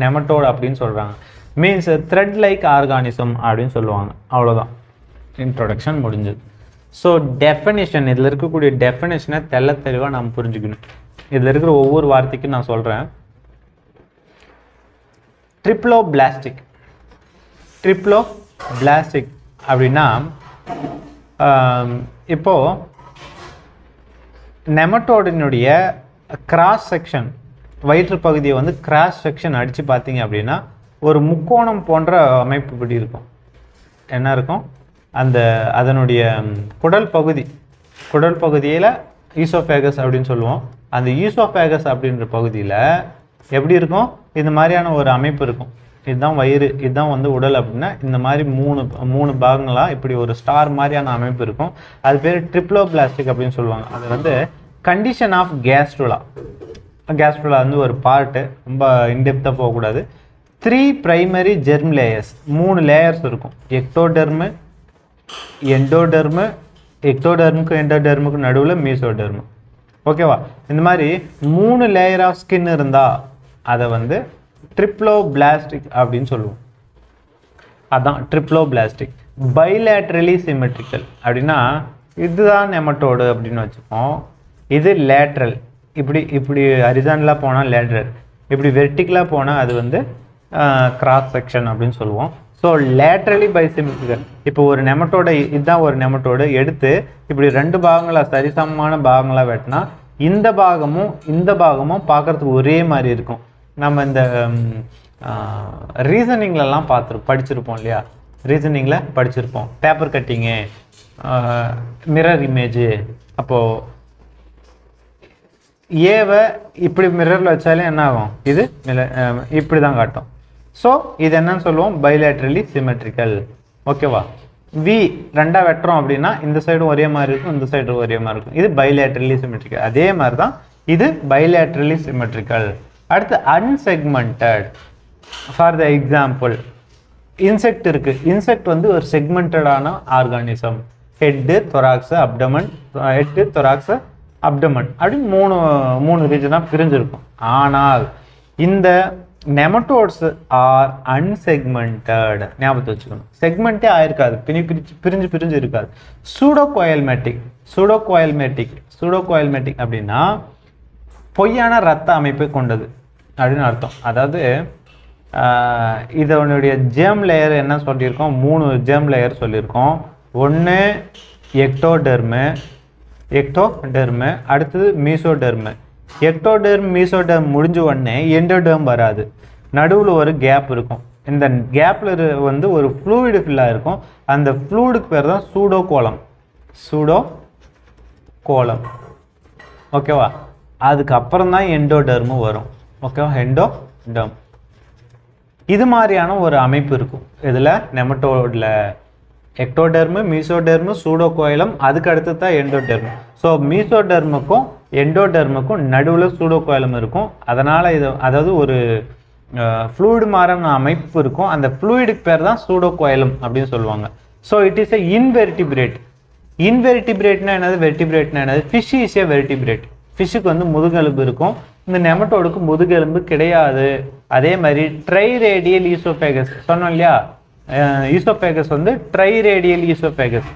நெமட்டோடு அப்படின்னு சொல்கிறாங்க. மீன்ஸ் த்ரெட் லைக் ஆர்கானிசம் அப்படின்னு சொல்லுவாங்க. அவ்வளோதான், இன்ட்ரோடக்ஷன் முடிஞ்சது. ஸோ டெஃபினேஷன், இதில் இருக்கக்கூடிய டெஃபினேஷனை தெளிவாக நம்ம புரிஞ்சுக்கணும். இதில் இருக்கிற ஒவ்வொரு வார்த்தைக்கும் நான் சொல்கிறேன். ட்ரிப்ளோபிளாஸ்டிக் அப்படின்னா இப்போது நெமட்டோடினுடைய கிராஸ் செக்ஷன், வயிற்று பகுதியை வந்து கிராஸ் செக்ஷன் அடித்து பார்த்தீங்க அப்படின்னா ஒரு முக்கோணம் போன்ற அமைப்பு இப்படி இருக்கும். என்ன இருக்கும்? அதனுடைய குடல் பகுதியில் ஈசோஃபேகஸ் அப்படின்னு சொல்லுவோம். அந்த ஈசோஃபேகஸ் அப்படின்ற பகுதியில் எப்படி இருக்கும்? இந்த மாதிரியான ஒரு அமைப்பு இருக்கும். இதுதான் வயிறு, இதுதான் வந்து உடல் அப்படின்னா இந்த மாதிரி மூணு பாகங்களாக இப்படி ஒரு ஸ்டார் மாதிரியான அமைப்பு இருக்கும். அது பேர் ட்ரிப்ளோபிளாஸ்டிக் அப்படின்னு சொல்லுவாங்க. அது வந்து கண்டிஷன் ஆஃப் கேஸ்ட்ருலா. கேஸ்ட்ரோலா வந்து ஒரு பார்ட்டு, ரொம்ப இன்டெப்த்தாக போகக்கூடாது. 3 பிரைமரி ஜெர்ம் லேயர்ஸ், 3 லேயர்ஸ் இருக்கும். எக்டோடெர்மு, எண்டோடெர்மு, எக்டோடெர்முக்கு எண்டோடெர்முக்கு நடுவில் மீசோடெர்மு. ஓகேவா? இந்த மாதிரி 3 லேயர் ஆஃப் ஸ்கின் இருந்தால் அதை வந்து ட்ரிப்ளோபிளாஸ்டிக் அப்படின்னு சொல்லுவோம். அதான் ட்ரிப்ளோபிளாஸ்டிக். பைலேட்ரலி சிமெட்ரிக்கல் அப்படின்னா இதுதான் நெமட்டோடு அப்படின்னு வச்சுப்போம். இது லேட்ரல், இப்படி ஹரிசாண்டலாக போனால் லேட்ரல், இப்படி வெர்டிக்கலாக போனால் அது வந்து கிராஸ் செக்ஷன் அப்படின்னு சொல்லுவோம். So laterally bisymmetrical. இப்போ ஒரு நெமட்டோட இதுதான் ஒரு நெமட்டோடு எடுத்து இப்படி 2 பாகங்களாக சரிசமமான பாகங்களாக வெட்டினா இந்த பாகமும் பார்க்குறதுக்கு ஒரே மாதிரி இருக்கும். நம்ம இந்த ரீசனிங்லலாம் படிச்சிருப்போம் இல்லையா? ரீசனிங்கில் படிச்சிருப்போம் பேப்பர் கட்டிங்கு, மிரர் இமேஜு. அப்போது ஏவை இப்படி மிரரில் வச்சாலே என்ன ஆகும்? இது இப்படி தான் காட்டும். ஸோ இது என்னன்னு சொல்லுவோம்? Bilaterally symmetrical. ஓகேவா? வி 2ஆக வெட்டுறோம் அப்படின்னா இந்த சைடும் ஒரே மாதிரி இருக்கும், இந்த சைடும் ஒரே மாதிரி இருக்கும். இது பைலேட்ரலி சிமெட்ரிக்கல். அதே மாதிரி தான் இது பைலேட்ரலி சிமெட்ரிக்கல். அடுத்து unsegmented. For the example, insect இருக்குது. இன்செக்ட் வந்து ஒரு செக்மெண்டடான organism. Head, thorax, abdomen, head, thorax, abdomen அப்படின்னு மூணு ரீஜனாக பிரிஞ்சிருக்கும். ஆனால் இந்த நெமட்டோட்ஸ் ஆர் அன்செக்மெண்டட். ஞாபகத்தை வச்சுக்கணும். செக்மெண்ட்டே ஆயிருக்காது, பிரிஞ்சு இருக்காது. சூடோகோயல்மேட்டிக் அப்படின்னா பொய்யான ரத்த அமைப்பை கொண்டது அப்படின்னு அர்த்தம். அதாவது இதனுடைய ஜெர்ம் லேயர் என்ன சொல்லியிருக்கோம்? 3 ஜெர்ம் லேயர் சொல்லியிருக்கோம். ஒன்று எக்டோடெர்மு, அடுத்தது மீசோடெர்மு. எக்டோடெர்ம், மீசோடெர்ம் முடிஞ்ச உடனே எண்டோடெர்ம் வராது. நடுவில் ஒரு கேப் இருக்கும். இந்த கேப்பில் வந்து ஒரு ஃப்ளூயிடு ஃபில்லாக இருக்கும். அந்த ஃப்ளூயிடுக்கு பேர் தான் சூடோகோலம். ஓகேவா? அதுக்கப்புறம் தான் எண்டோடெர்மு வரும். ஓகேவா? எண்டோடெர்ம். இது மாதிரியான ஒரு அமைப்பு இருக்கும் இதில் நெமட்டோடில். எக்டோடெர்மு, மீசோடெர்மு, சூடோகோயிலம், அதுக்கு அடுத்து தான் எண்டோடெர்மு. ஸோ மீசோடெர்முக்கும் எண்டோடெர்முக்கும் நடுவில் சூடோகோயிலம் இருக்கும். அதனால் அதாவது ஒரு ஃப்ளூயிடு மாதிரியான அமைப்பு இருக்கும். அந்த ஃப்ளூயிடுக்கு பேர் தான் சூடோகோயிலம் அப்படின்னு சொல்லுவாங்க. So it is a invertebrate. இன்வெர்டிபிரேட்னா என்னது? வெர்டிபிரேட்னா என்னது? Fish is a vertebrate. ஃபிஷ்ஷுக்கு வந்து முதுகெலும்பு இருக்கும். இந்த நெமட்டோடுக்கு முதுகெலும்பு கிடையாது. அதே மாதிரி ட்ரைரேடியல் ஈசோபேகஸ் சொன்னோம் இல்லையா? ஈசோபேகஸ் வந்து ட்ரைரேடியல் ஈசோபேகஸ்.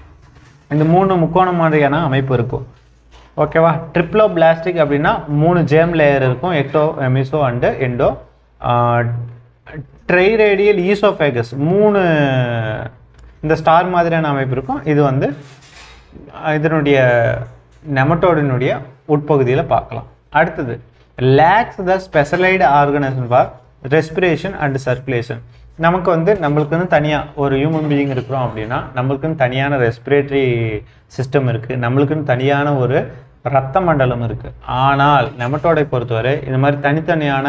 இந்த 3 முக்கோண மாதிரியான அமைப்பு இருக்கும். ஓகேவா? ட்ரிப்ளோபிளாஸ்டிக் அப்படின்னா 3 ஜெர்ம் லேயர் இருக்கும். Ecto, meso and endo. Triradial oesophagus 3 இந்த ஸ்டார் மாதிரியான அமைப்பு இருக்கும். இது வந்து இதனுடைய நெமட்டோடினுடைய உட்பகுதியில் பார்க்கலாம். அடுத்தது lacks the specialised organisation for respiration and circulation. நம்மளுக்குன்னு தனியாக ஒரு ஹியூமன் பீயிங் இருக்கிறோம் அப்படின்னா நம்மளுக்குன்னு தனியான ரெஸ்பிரேட்டரி சிஸ்டம் இருக்குது, நம்மளுக்குன்னு தனியான ஒரு இரத்த மண்டலம் இருக்குது. ஆனால் நெமட்டோடை பொறுத்தவரை இந்த மாதிரி தனித்தனியான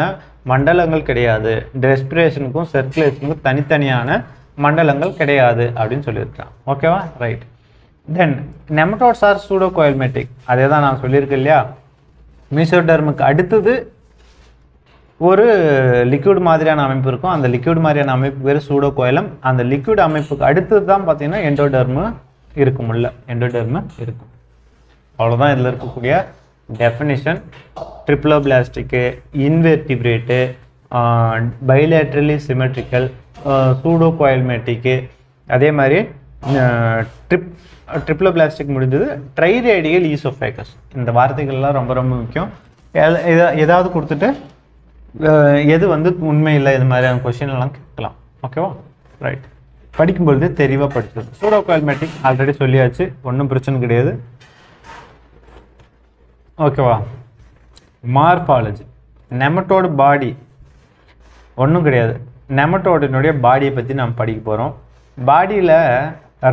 மண்டலங்கள் கிடையாது. ரெஸ்பிரேஷனுக்கும் சர்க்குலேஷனுக்கும் தனித்தனியான மண்டலங்கள் கிடையாது அப்படின்னு சொல்லியிருக்கான். ஓகேவா? ரைட். தென் நெமட்டோட்ஸ் ஆர் சூடோகோயல்மேட்டிக். அதே தான் நான் சொல்லியிருக்கேன் இல்லையா? மீசோடெர்முக்கு அடுத்தது ஒரு லிக்விட் மாதிரியான அமைப்பு இருக்கும். அந்த லிக்விட் மாதிரியான அமைப்பு பேர் சூடோகோயிலம். அந்த லிக்விட் அமைப்புக்கு அடுத்தது தான் பார்த்தீங்கன்னா எண்டோடெர்மு இருக்கும். எண்டோடெர்மு இருக்கும். அவ்வளோதான் இதில் இருக்கக்கூடிய டெஃபினிஷன். ட்ரிப்ளோபிளாஸ்டிக்கு, இன்வெர்டிபிரேட்டு, பைலேட்ரலி சிமெட்ரிக்கல், சூடோகோயல்மேட்டிக்கு, அதே மாதிரி ட்ரிப்ளோபிளாஸ்டிக் முடிஞ்சது. ட்ரைரேடியல் ஈசோபேகஸ். இந்த வார்த்தைகள்லாம் ரொம்ப ரொம்ப முக்கியம். ஏதாவது கொடுத்துட்டு எது வந்து உண்மை இல்லை இது மாதிரியான கொஸ்டின்லாம் கேட்கலாம். ஓகேவா? ரைட். படிக்கும்பொழுது தெளிவாக படிச்சது. சூடோகோயல்மேட்டிக் ஆல்ரெடி சொல்லியாச்சு, ஒன்றும் பிரச்சனை கிடையாது. ஓகேவா? மார்ஃபாலஜி. நெமட்டோடு பாடி ஒன்றும் கிடையாது. நெமட்டோடினுடைய பாடியை பற்றி நாம் படிக்க போகிறோம். பாடியில்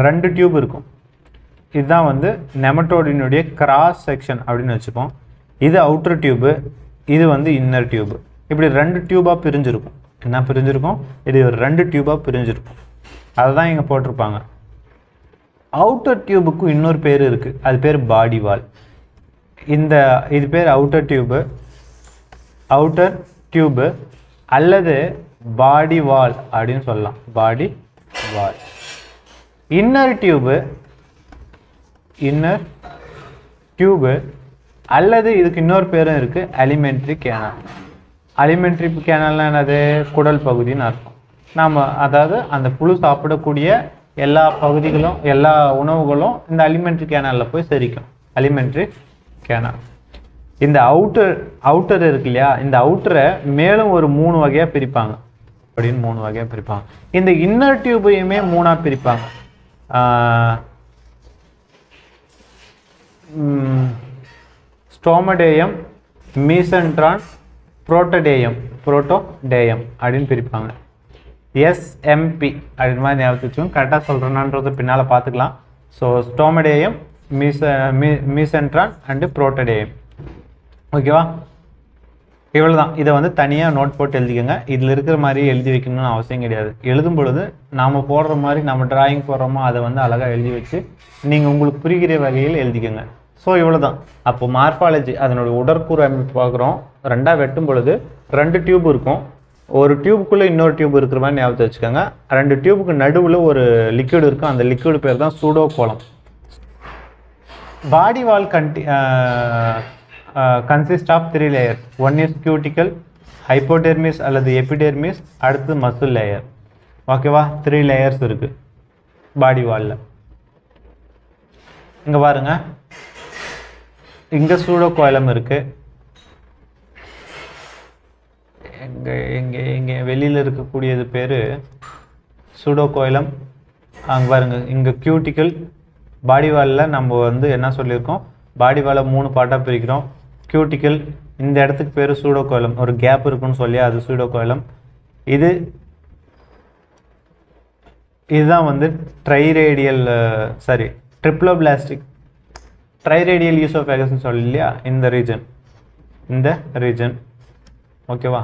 2 டியூப் இருக்கும். இதுதான் வந்து நெமட்டோடினுடைய கிராஸ் செக்ஷன் அப்படின்னு வச்சுப்போம். இது அவுட்டர் டியூபு, இது வந்து இன்னர் டியூபு. இப்படி 2 டியூபாக பிரிஞ்சிருக்கும். என்ன பிரிஞ்சிருக்கும்? இது ஒரு 2 டியூபாக பிரிஞ்சிருக்கும். அதை தான் இங்கே போட்டிருப்பாங்க. அவுட்டர் டியூபுக்கும் இன்னொரு பேர் இருக்குது. அது பேர் பாடி வால். இது பேர் அவுட்டர் டியூபு, அவுட்டர் டியூபு அல்லது பாடி வால் அப்படின்னு சொல்லலாம். பாடி வால். இன்னர் டியூபு அல்லது இதுக்கு இன்னொரு பேரும் இருக்குது, அலிமெண்ட்ரி கேனால். அலிமெண்ட்ரி கேனல்னால் என்னது? குடல் பகுதின்னு அர்த்தம். நாம் அதாவது அந்த புழு சாப்பிடக்கூடிய எல்லா பகுதிகளும் எல்லா உணவுகளும் இந்த அலிமெண்ட்ரி கேனலில் போய் செரிக்கும். Alimentary canal. இந்த அவுட்டர் இருக்கு இல்லையா, இந்த அவுட்டரை மேலும் ஒரு 3 வகையாக பிரிப்பாங்க. அப்படின்னு 3 வகையாக பிரிப்பாங்க. இந்த இன்னர் டியூபையுமே 3ஆக பிரிப்பாங்க. ஸ்டோமடேயம், மீசென்ட்ரான், புரோட்டோடேயம் அப்படின்னு பிரிப்பாங்க. எஸ்எம்பி அப்படின்னு மாதிரி ஞாபகம் வச்சுக்கோங்க. கரெக்டாக சொல்கிறேன்னான்றது பின்னால் பார்த்துக்கலாம். So stomodaeum, mesenteron and proctodaeum. ஓகேவா? இவ்வளோ தான். இதை வந்து தனியாக நோட் போட்டு எழுதிக்கோங்க. இதில் இருக்கிற மாதிரி எழுதி வைக்கணும்னு அவசியம் கிடையாது. எழுதும் பொழுது நாம் போடுற மாதிரி நம்ம டிராயிங் போடுறோமோ அதை வந்து அழகாக எழுதி வச்சு நீங்கள் உங்களுக்கு புரிகிற வகையில் எழுதிக்கோங்க. ஸோ இவ்வளோ தான். அப்போ மார்ஃபாலஜி அதனுடைய உடற்கூறு அமைப்பு பார்க்குறோம். 2ஆக வெட்டும் பொழுது 2 டியூப் இருக்கும். ஒரு டியூபுக்குள்ளே இன்னொரு டியூப் இருக்கிற மாதிரி ஞாபகத்தை வச்சுக்கோங்க. 2 டியூபுக்கு நடுவில் ஒரு லிக்விட் இருக்கும். அந்த லிக்விட் பேர் தான் சூடோகோலம். பாடி வால் consist of 3 layers. One is cuticle, hypodermis அல்லது epidermis, அடுத்து muscle layer. ஓகேவா? 3 layers இருக்கு பாடி வால்ல. இங்க பாருங்க, இங்க சூடோகோலம் இருக்கு. இங்க வெளியில இருக்கக்கூடியது பேரு சூடோகோலம். அங்க பாருங்க, இங்க cuticle. பாடி வால்ல நம்ம வந்து என்ன சொல்லியிருக்கோம்? பாடி வாலை 3 பார்ட்டாக பிரிக்கிறோம். கியூட்டிக்கல், இந்த இடத்துக்கு பேர் சூடோகோலம். ஒரு கேப் இருக்குன்னு சொல்லி அது சூடோகோலம். இதுதான் வந்து ட்ரிப்ளோபிளாஸ்டிக் ட்ரைரேடியல் ஈசோஃபேகஸ்ன்னு சொல்லி இல்லையா, இந்த ரீஜன். ஓகேவா?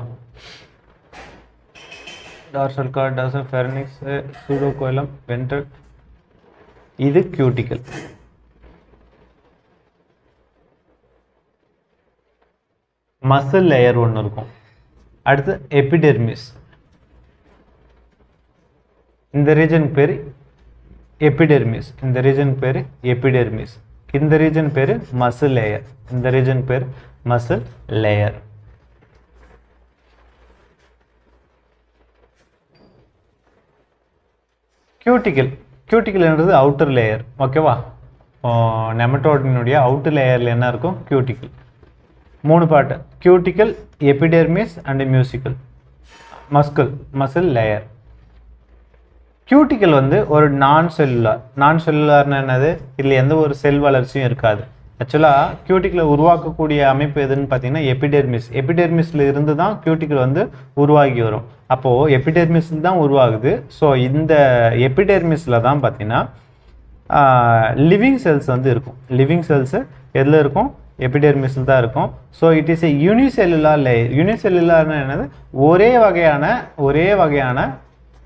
Dorsal cord, dorsal pharynx, pseudocoelom, ventral. இது கியூட்டிக்கல். மசில் லேயர் ஒன்று இருக்கும். அடுத்து எபிடெர்மிஸ். இந்த ரீஜன் பேர் எபிடெர்மிஸ். இந்த ரீஜன் பேர் மசில் லேயர். இந்த ரீஜன் பேர் மசில் லேயர். கியூட்டிக்கல்ன்றது அவுட்டர் லேயர். ஓகேவா? நெமட்டோடினுடைய அவுட்டர் லேயரில் என்ன இருக்கும்? Cuticle. 3 part: cuticle, epidermis and muscle layer. Cuticle வந்து ஒரு நான் செல்லுலார்னு என்னது? இல்லை எந்த ஒரு செல் வளர்ச்சியும் இருக்காது. ஆக்சுவலாக கியூட்டிக்கலை உருவாக்கக்கூடிய அமைப்பு எதுன்னு பார்த்தீங்கன்னா எபிடெர்மிஸில் இருந்து தான் கியூட்டிக்கல் வந்து உருவாகி வரும். அப்போது எபிடெர்மிஸில் தான் உருவாகுது. ஸோ இந்த எபிடெர்மிஸில் தான் பார்த்தீங்கன்னா லிவிங் செல்ஸ் வந்து இருக்கும். லிவிங் செல்ஸு எதில் இருக்கும்? எபிடெர்மிஸில் தான் இருக்கும். So it is a unicellular layer. யூனிசெல்லுலார்னு என்னது? ஒரே வகையான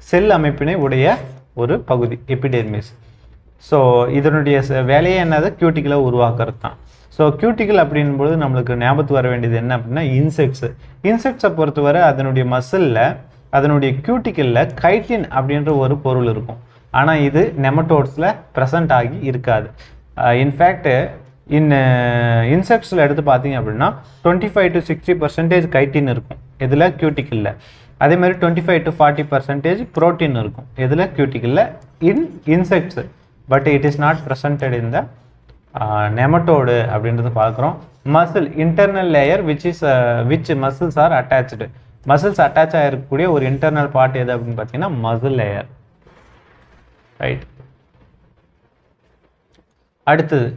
செல் அமைப்பினை உடைய ஒரு பகுதி எபிடெர்மிஸ். ஸோ இதனுடைய வேலையே என்னது? கியூட்டிக்கலை உருவாக்குறது தான். ஸோ கியூட்டிக்கல் அப்படின்பொழுது நம்மளுக்கு ஞாபகத்துக்கு வர வேண்டியது என்ன அப்படின்னா இன்செக்ட்ஸை பொறுத்தவரை அதனுடைய மசிலில், அதனுடைய கியூட்டிக்கலில் கைட்டின் அப்படின்ற ஒரு பொருள் இருக்கும். ஆனால் இது நெமட்டோட்ஸில் ப்ரெசண்ட் ஆகி இருக்காது. இன்ஃபேக்ட் இன்செக்ட்ஸில் எடுத்து பார்த்தீங்க அப்படின்னா 25 to 60% கைட்டின் இருக்கும். இதில் கியூட்டிக்கலில். அதே மாதிரி 25 to 40% ப்ரோட்டீன் இருக்கும். இதில் கியூட்டிக்கலில் insects. But it is not presented in the nematode அப்படின்றது பார்க்குறோம். Muscle internal layer which muscles are attach. Muscles attach ஆகிருக்கக்கூடிய ஒரு இன்டர்னல் பார்ட் எது அப்படின்னு பார்த்தீங்கன்னா மசில் லேயர். ரைட். அடுத்தது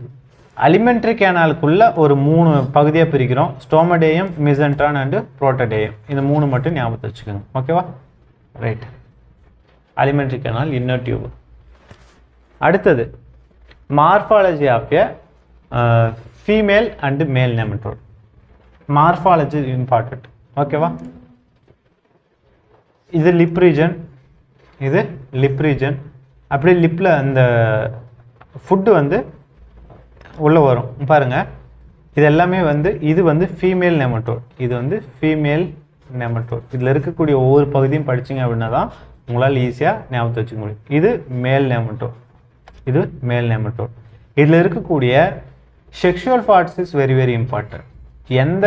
அலிமெண்ட்ரி கேனாலுக்குள்ள ஒரு 3 பகுதியாக பிரிக்கிறோம். Stomodaeum, mesenteron and proctodaeum. இந்த 3 மட்டும் ஞாபகத்தை வச்சுக்கோங்க. ஓகேவா? Right. Alimentary canal, inner tube. அடுத்தது morphology of a female and male nematode. Morphology important. ஓகேவா? இது லிப் ரீஜன். அப்படியே லிப்பில் அந்த ஃபுட்டு வந்து உள்ளே வரும். பாருங்கள், இது எல்லாமே வந்து இது வந்து ஃபீமேல் நெமட்டோட். இது வந்து ஃபீமேல் நெமட்டோட். இதில் இருக்கக்கூடிய ஒவ்வொரு பகுதியும் படிச்சிங்க அப்படின்னா தான் உங்களால் ஈஸியாக ஞாபகத்தை வச்சுக்க முடியும். இது மேல் நெமட்டோட், இது மேல் நெமட்டோட். இதில் இருக்கக்கூடிய sexual parts is very very important. எந்த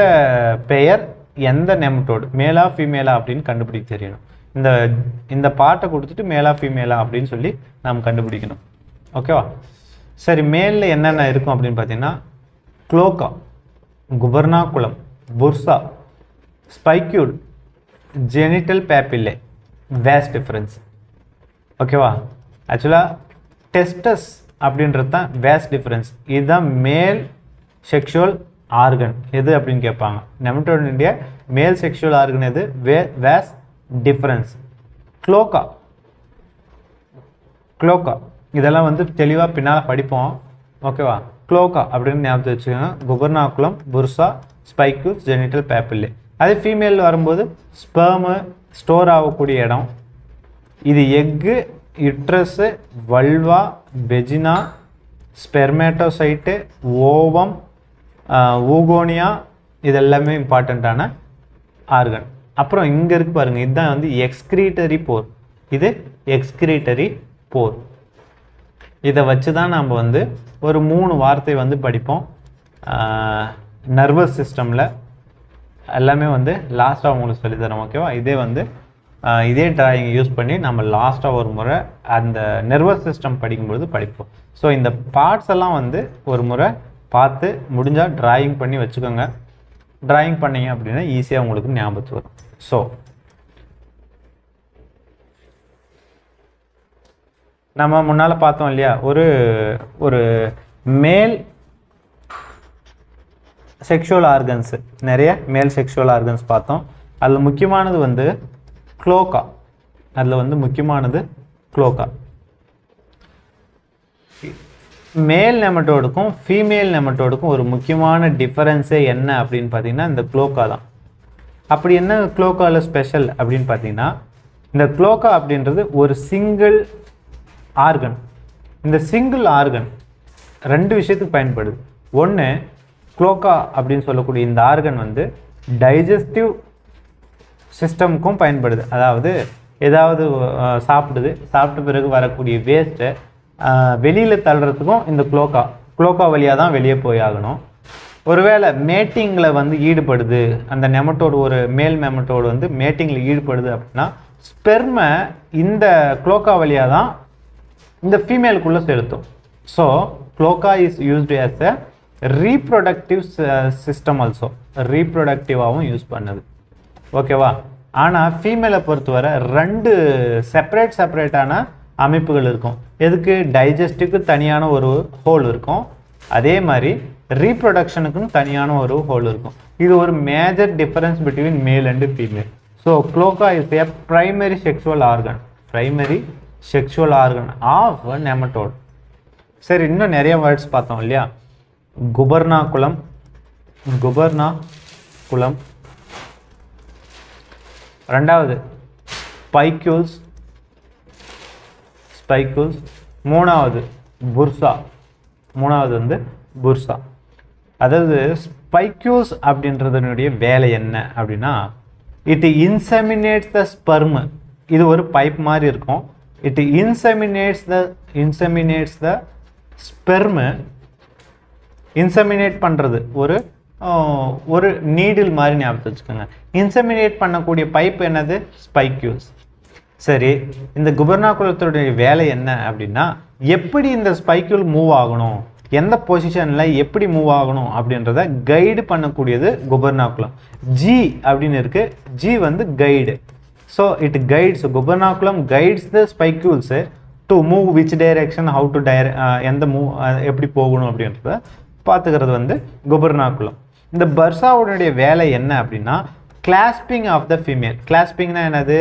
பெயர் எந்த நெமட்டோடு, மேலா ஃபீமேலா அப்படின்னு கண்டுபிடிக்க தெரியணும். இந்த பார்ட்டை கொடுத்துட்டு மேலா ஃபீமேலா அப்படின்னு சொல்லி நாம் கண்டுபிடிக்கணும். ஓகேவா? சரி, மேலில் என்னென்ன இருக்கும் அப்படின்னு பார்த்தீங்கன்னா குளோக்கா, குபர்னாகுலம், புர்சா, ஸ்பைக்யூல், ஜெனிட்டல் பேப்பில்லே, வேஸ் டிஃபரன்ஸ். ஓகேவா? ஆக்சுவலாக டெஸ்டஸ் அப்படின்றது தான் வேஸ் டிஃபரன்ஸ். இதுதான் மேல் செக்ஷுவல் ஆர்கன் எது அப்படின்னு கேட்பாங்க. நெமட்டோடினுடைய மேல் செக்ஷுவல் ஆர்கன் எது? Vas deferens. குளோக்கா, குளோக்கா இதெல்லாம் வந்து தெளிவாக பின்னால் படிப்போம். ஓகேவா? குளோக்கா அப்படின்னு ஞாபகத்தை வச்சுக்கோங்க. குபர்னாகுலம், புர்சா, ஸ்பைக்யூல், ஜெனிட்டல் பேப்பில்லே. அதே ஃபீமேல் வரும்போது ஸ்பெர்மு ஸ்டோர் ஆகக்கூடிய இடம். இது எக்கு, யுட்ரஸு, வல்வா, வெஜினா, ஸ்பெர்மேட்டோசைட்டு, ஓவம், ஊகோனியா, இதெல்லாமே இம்பார்ட்டண்ட்டான ஆர்கன். அப்புறம் இங்கே இருக்கு பாருங்கள், இதுதான் வந்து எக்ஸ்கிரீட்டரி போர். இது எக்ஸ்கிரீட்டரி போர். இதை வச்சு தான் நம்ம வந்து ஒரு 3 வார்த்தை வந்து படிப்போம். நர்வஸ் சிஸ்டமில் எல்லாமே வந்து லாஸ்ட்டாக உங்களுக்கு சொல்லித்தரோம். ஓகேவா? இதே வந்து இதே டிராயிங் யூஸ் பண்ணி நம்ம லாஸ்ட்டாக ஒரு முறை அந்த நர்வஸ் சிஸ்டம் படிக்கும்பொழுது படிப்போம். ஸோ இந்த பார்ட்ஸ் எல்லாம் வந்து ஒரு முறை பார்த்து முடிஞ்சால் டிராயிங் பண்ணி வச்சுக்கோங்க. டிராயிங் பண்ணிங்க அப்படின்னா ஈஸியாக உங்களுக்கு ஞாபகத்து வரும். ஸோ நம்ம முன்னால் பார்த்தோம் இல்லையா, ஒரு மேல் செக்ஷுவல் ஆர்கன்ஸு, நிறைய மேல் செக்ஷுவல் ஆர்கன்ஸ் பார்த்தோம். அதில் முக்கியமானது வந்து குளோக்கா. அதில் வந்து முக்கியமானது குளோக்கா. மேல் நெமட்டோடுக்கும் ஃபீமேல் நெமட்டோடுக்கும் ஒரு முக்கியமான டிஃபரன்ஸே என்ன அப்படின்னு பார்த்தீங்கன்னா இந்த குளோக்கா தான். அப்படி என்ன குளோக்காவில் ஸ்பெஷல் அப்படின்னு பார்த்தீங்கன்னா, இந்த குளோக்கா அப்படின்றது ஒரு சிங்கிள் ஆர்கன். இந்த சிங்கிள் ஆர்கன் 2 விஷயத்துக்கு பயன்படுது. ஒன்று, குளோக்கா அப்படின்னு சொல்லக்கூடிய இந்த ஆர்கன் வந்து டைஜஸ்டிவ் சிஸ்டமுக்கும் பயன்படுது. அதாவது ஏதாவது சாப்பிட்ட பிறகு வரக்கூடிய வேஸ்ட்டை வெளியில் தள்ளுறதுக்கும் இந்த குளோக்கா வழியாக தான் வெளியே போய் ஆகணும். ஒருவேளை மேட்டிங்கில் வந்து ஈடுபடுது, அந்த நெமட்டோடு, ஒரு மேல் நெமட்டோடு வந்து மேட்டிங்கில் ஈடுபடுது அப்படின்னா ஸ்பெர்மை இந்த குளோக்கா வழியாக தான் இந்த ஃபீமேலுக்குள்ளே செலுத்தும். So cloaca is used as a reproductive system also. ரீப்ரொடக்டிவாகவும் யூஸ் பண்ணுது. ஓகேவா? ஆனால் ஃபீமேலை பொறுத்தவரை 2 செப்பரேட்டான அமைப்புகள் இருக்கும். எதுக்கு? டைஜஸ்டுக்கு தனியான ஒரு ஹோல் இருக்கும், அதே மாதிரி ரீப்ரொடக்ஷனுக்குன்னு தனியான ஒரு ஹோல் இருக்கும். இது ஒரு major difference between male and female. So cloaca is a primary sexual of nematode. சரி, இன்னும் நிறைய வேர்ட்ஸ் பார்த்தோம் இல்லையா? குபர்னாகுலம், ரெண்டாவது ஸ்பைக்யூல்ஸ், மூணாவது புர்சா. அதாவது ஸ்பைக்யூல்ஸ் அப்படின்றதனுடைய வேலை என்ன அப்படின்னா, இட் இன்செமினேட்ஸ் த ஸ்பெர்ம். இது ஒரு பைப் மாதிரி இருக்கும். It இன்செமினேட்ஸ் the sperm. இன்செமினேட் பண்ணுறது ஒரு நீடில் மாதிரி ஞாபகத்தை வச்சுக்கோங்க. இன்செமினேட் பண்ணக்கூடிய பைப் என்னது? ஸ்பைக்யூல்ஸ். சரி, இந்த குபர்னாகுலத்துடைய வேலை என்ன அப்படின்னா, எப்படி இந்த ஸ்பைக்யூல் மூவ் ஆகணும், எந்த பொசிஷனில் எப்படி மூவ் ஆகணும் அப்படின்றத கைடு பண்ணக்கூடியது குபர்னாகுலம். ஜி அப்படின்னு இருக்கு. ஜி வந்து guide. So it guides, gubernaculum guides the spicules to move which direction, how to எந்த மூவ் எப்படி போகணும் அப்படின்றத பார்த்துக்கிறது வந்து குபர்னாகுலம். இந்த பர்சாவுடைய வேலை என்ன அப்படின்னா, கிளாஸ்பிங் ஆஃப் த ஃபீமேல். கிளாஸ்பிங்னா என்னது?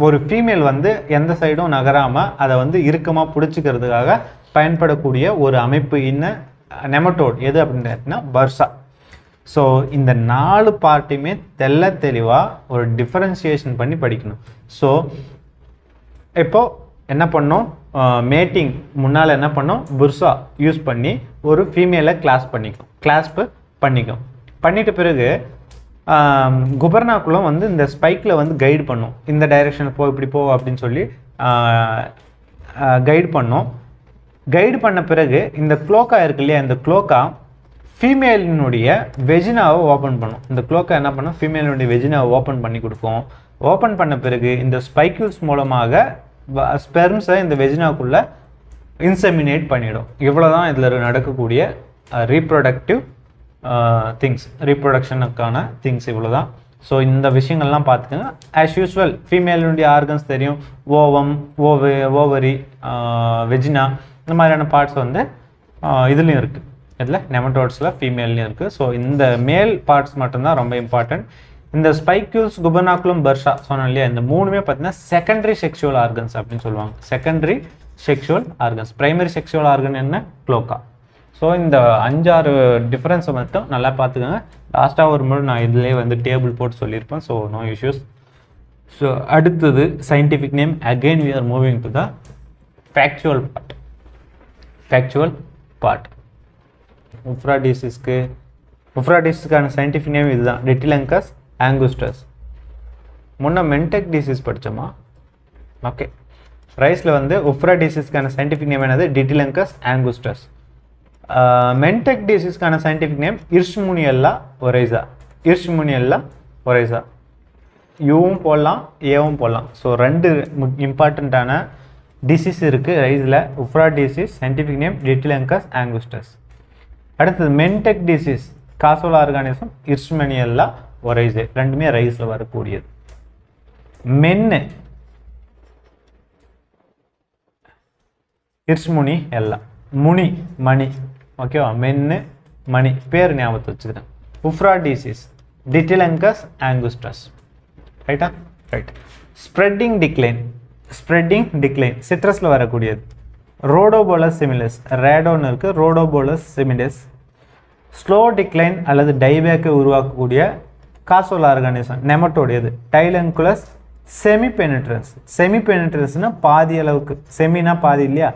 ஒரு ஃபீமேல் வந்து எந்த சைடும் நகராமல் அதை வந்து இறுக்கமாக பிடிச்சிக்கிறதுக்காக பயன்படக்கூடிய ஒரு அமைப்பு நெமட்டோட் எது அப்படின்னா பர்சா. ஸோ இந்த 4 பார்ட்டையுமே தெளிவாக ஒரு டிஃபரன்சியேஷன் பண்ணி படிக்கணும். ஸோ இப்போ என்ன பண்ணோம்? மேட்டிங் முன்னால் என்ன பண்ணோம், புர்சா யூஸ் பண்ணி ஒரு ஃபீமேலை கிளாஸ்ப் பண்ணிக்கும். பண்ணிட்ட பிறகு குபர்னாக்குலம் வந்து இந்த ஸ்பைக்கில் வந்து கைடு பண்ணும், இந்த டைரெக்ஷனில் போ, இப்படி போ அப்படின்னு சொல்லி கைடு பண்ணோம். கைடு பண்ண பிறகு இந்த க்ளோக்கா இருக்கு இல்லையா, இந்த க்ளோக்கா ஃபீமேலினுடைய வெஜினாவை ஓப்பன் பண்ணும். இந்த க்ளோக்கா என்ன பண்ணும், ஃபீமேலினுடைய வெஜினாவை ஓப்பன் பண்ணி கொடுக்கும். ஓப்பன் பண்ண பிறகு இந்த ஸ்பைக்கிள்ஸ் மூலமாக ஸ்பெர்ம்ஸை இந்த வெஜினாக்குள்ளே இன்செமினேட் பண்ணிடும். இவ்வளோ தான் இதில் நடக்கக்கூடிய ரீப்ரொடக்டிவ் திங்ஸ், ரீப்ரொடக்ஷனுக்கான திங்ஸ் இவ்வளோ தான். ஸோ இந்த விஷயங்கள்லாம் பார்த்துக்கோங்க. ஆஸ் யூஸ்வல் ஃபீமேலினுடைய ஆர்கன்ஸ் தெரியும், ஓவரி, வெஜினா, இந்த மாதிரியான பார்ட்ஸ் வந்து இதுலேயும் இருக்குது, இதில் நெமட்டோட்ஸில் ஃபீமேல்லையும் இருக்குது. ஸோ இந்த மேல் பார்ட்ஸ் மட்டும்தான் ரொம்ப இம்பார்ட்டன்ட். இந்த ஸ்பைக்யூல்ஸ், குபர்னாக்குலம், பர்ஷா சொன்னோம் இல்லையா, இந்த மூணுமே பார்த்தீங்கன்னா செகண்டரி செக்ஷுவல் ஆர்கன்ஸ் அப்படின்னு சொல்லுவாங்க. Secondary sexual organs. Primary sexual organ என்ன, க்ளோக்கா. ஸோ இந்த 5-6 டிஃப்ரென்ஸை மட்டும் நல்லா பார்த்துக்கோங்க. லாஸ்ட்டாக ஒரு முறை நான் இதிலே வந்து டேபிள் போட்டு சொல்லியிருப்பேன். So no issues. ஸோ அடுத்தது scientific name. Again we are moving to the factual part. உஃப்ராடிசிஸ்க்கான சயின்டிஃபிக் நேம் இதுதான், டிட்டிலங்கஸ் ஆங்குஸ்டஸ். முன்ன மென்டெக் டிசீஸ் படித்தோமா? ஓகே, ரைஸில் வந்து உஃப்ராடிசிஸ்க்கான சயின்டிஃபிக் நேம் என்னது, டிட்டிலங்கஸ் ஆங்குஸ்டஸ். மென்டெக் டிசீஸ்க்கான சயின்டிஃபிக் நேம் இர்ஷ்முனியல்லா ஒரைசா. யூவும் போடலாம், ஏவும் போடலாம். ஸோ 2 இம்பார்ட்டண்ட்டான டிசீஸ் இருக்குது ரைஸில். உஃப்ரா டிசீஸ் சயின்டிஃபிக் நேம் டிட்டிலங்கஸ் ஆங்குஸ்டஸ். அடுத்தது மென்டெக் டிசீஸ் காசோல் ஆர்கானிசம் இர்ஷ்முனியல்லா ஒரைசே. ரெண்டுமே ரைஸில் வரக்கூடியது. மென்னு இர்ஷ்முனி எல்லா, முனி மணி. ஓகேவா, மென்னு மணி, பேர் ஞாபகத்தை வச்சுக்கிறேன். உஃப்ரா டிசீஸ் டிட்டிலங்கஸ் ஆங்குஸ்டஸ். ரைட்டா? ரைட். ஸ்ப்ரெட்டிங் டிக்ளைன் சிட்ரஸில் வரக்கூடியது. ரோடோபோலஸ் சிமிலஸ், ரேடோன்னு இருக்குது, ரோடோபோலஸ் சிமிலஸ். ஸ்லோ டிக்ளைன் அல்லது டைபேக்கை உருவாக்கக்கூடிய காசோல் ஆர்கானிசம் நெமட்டோடையது. டைலன்குலஸ் செமிபெனிட்ரன்ஸ்னால் பாதி அளவுக்கு, செமினா பாதி இல்லையா,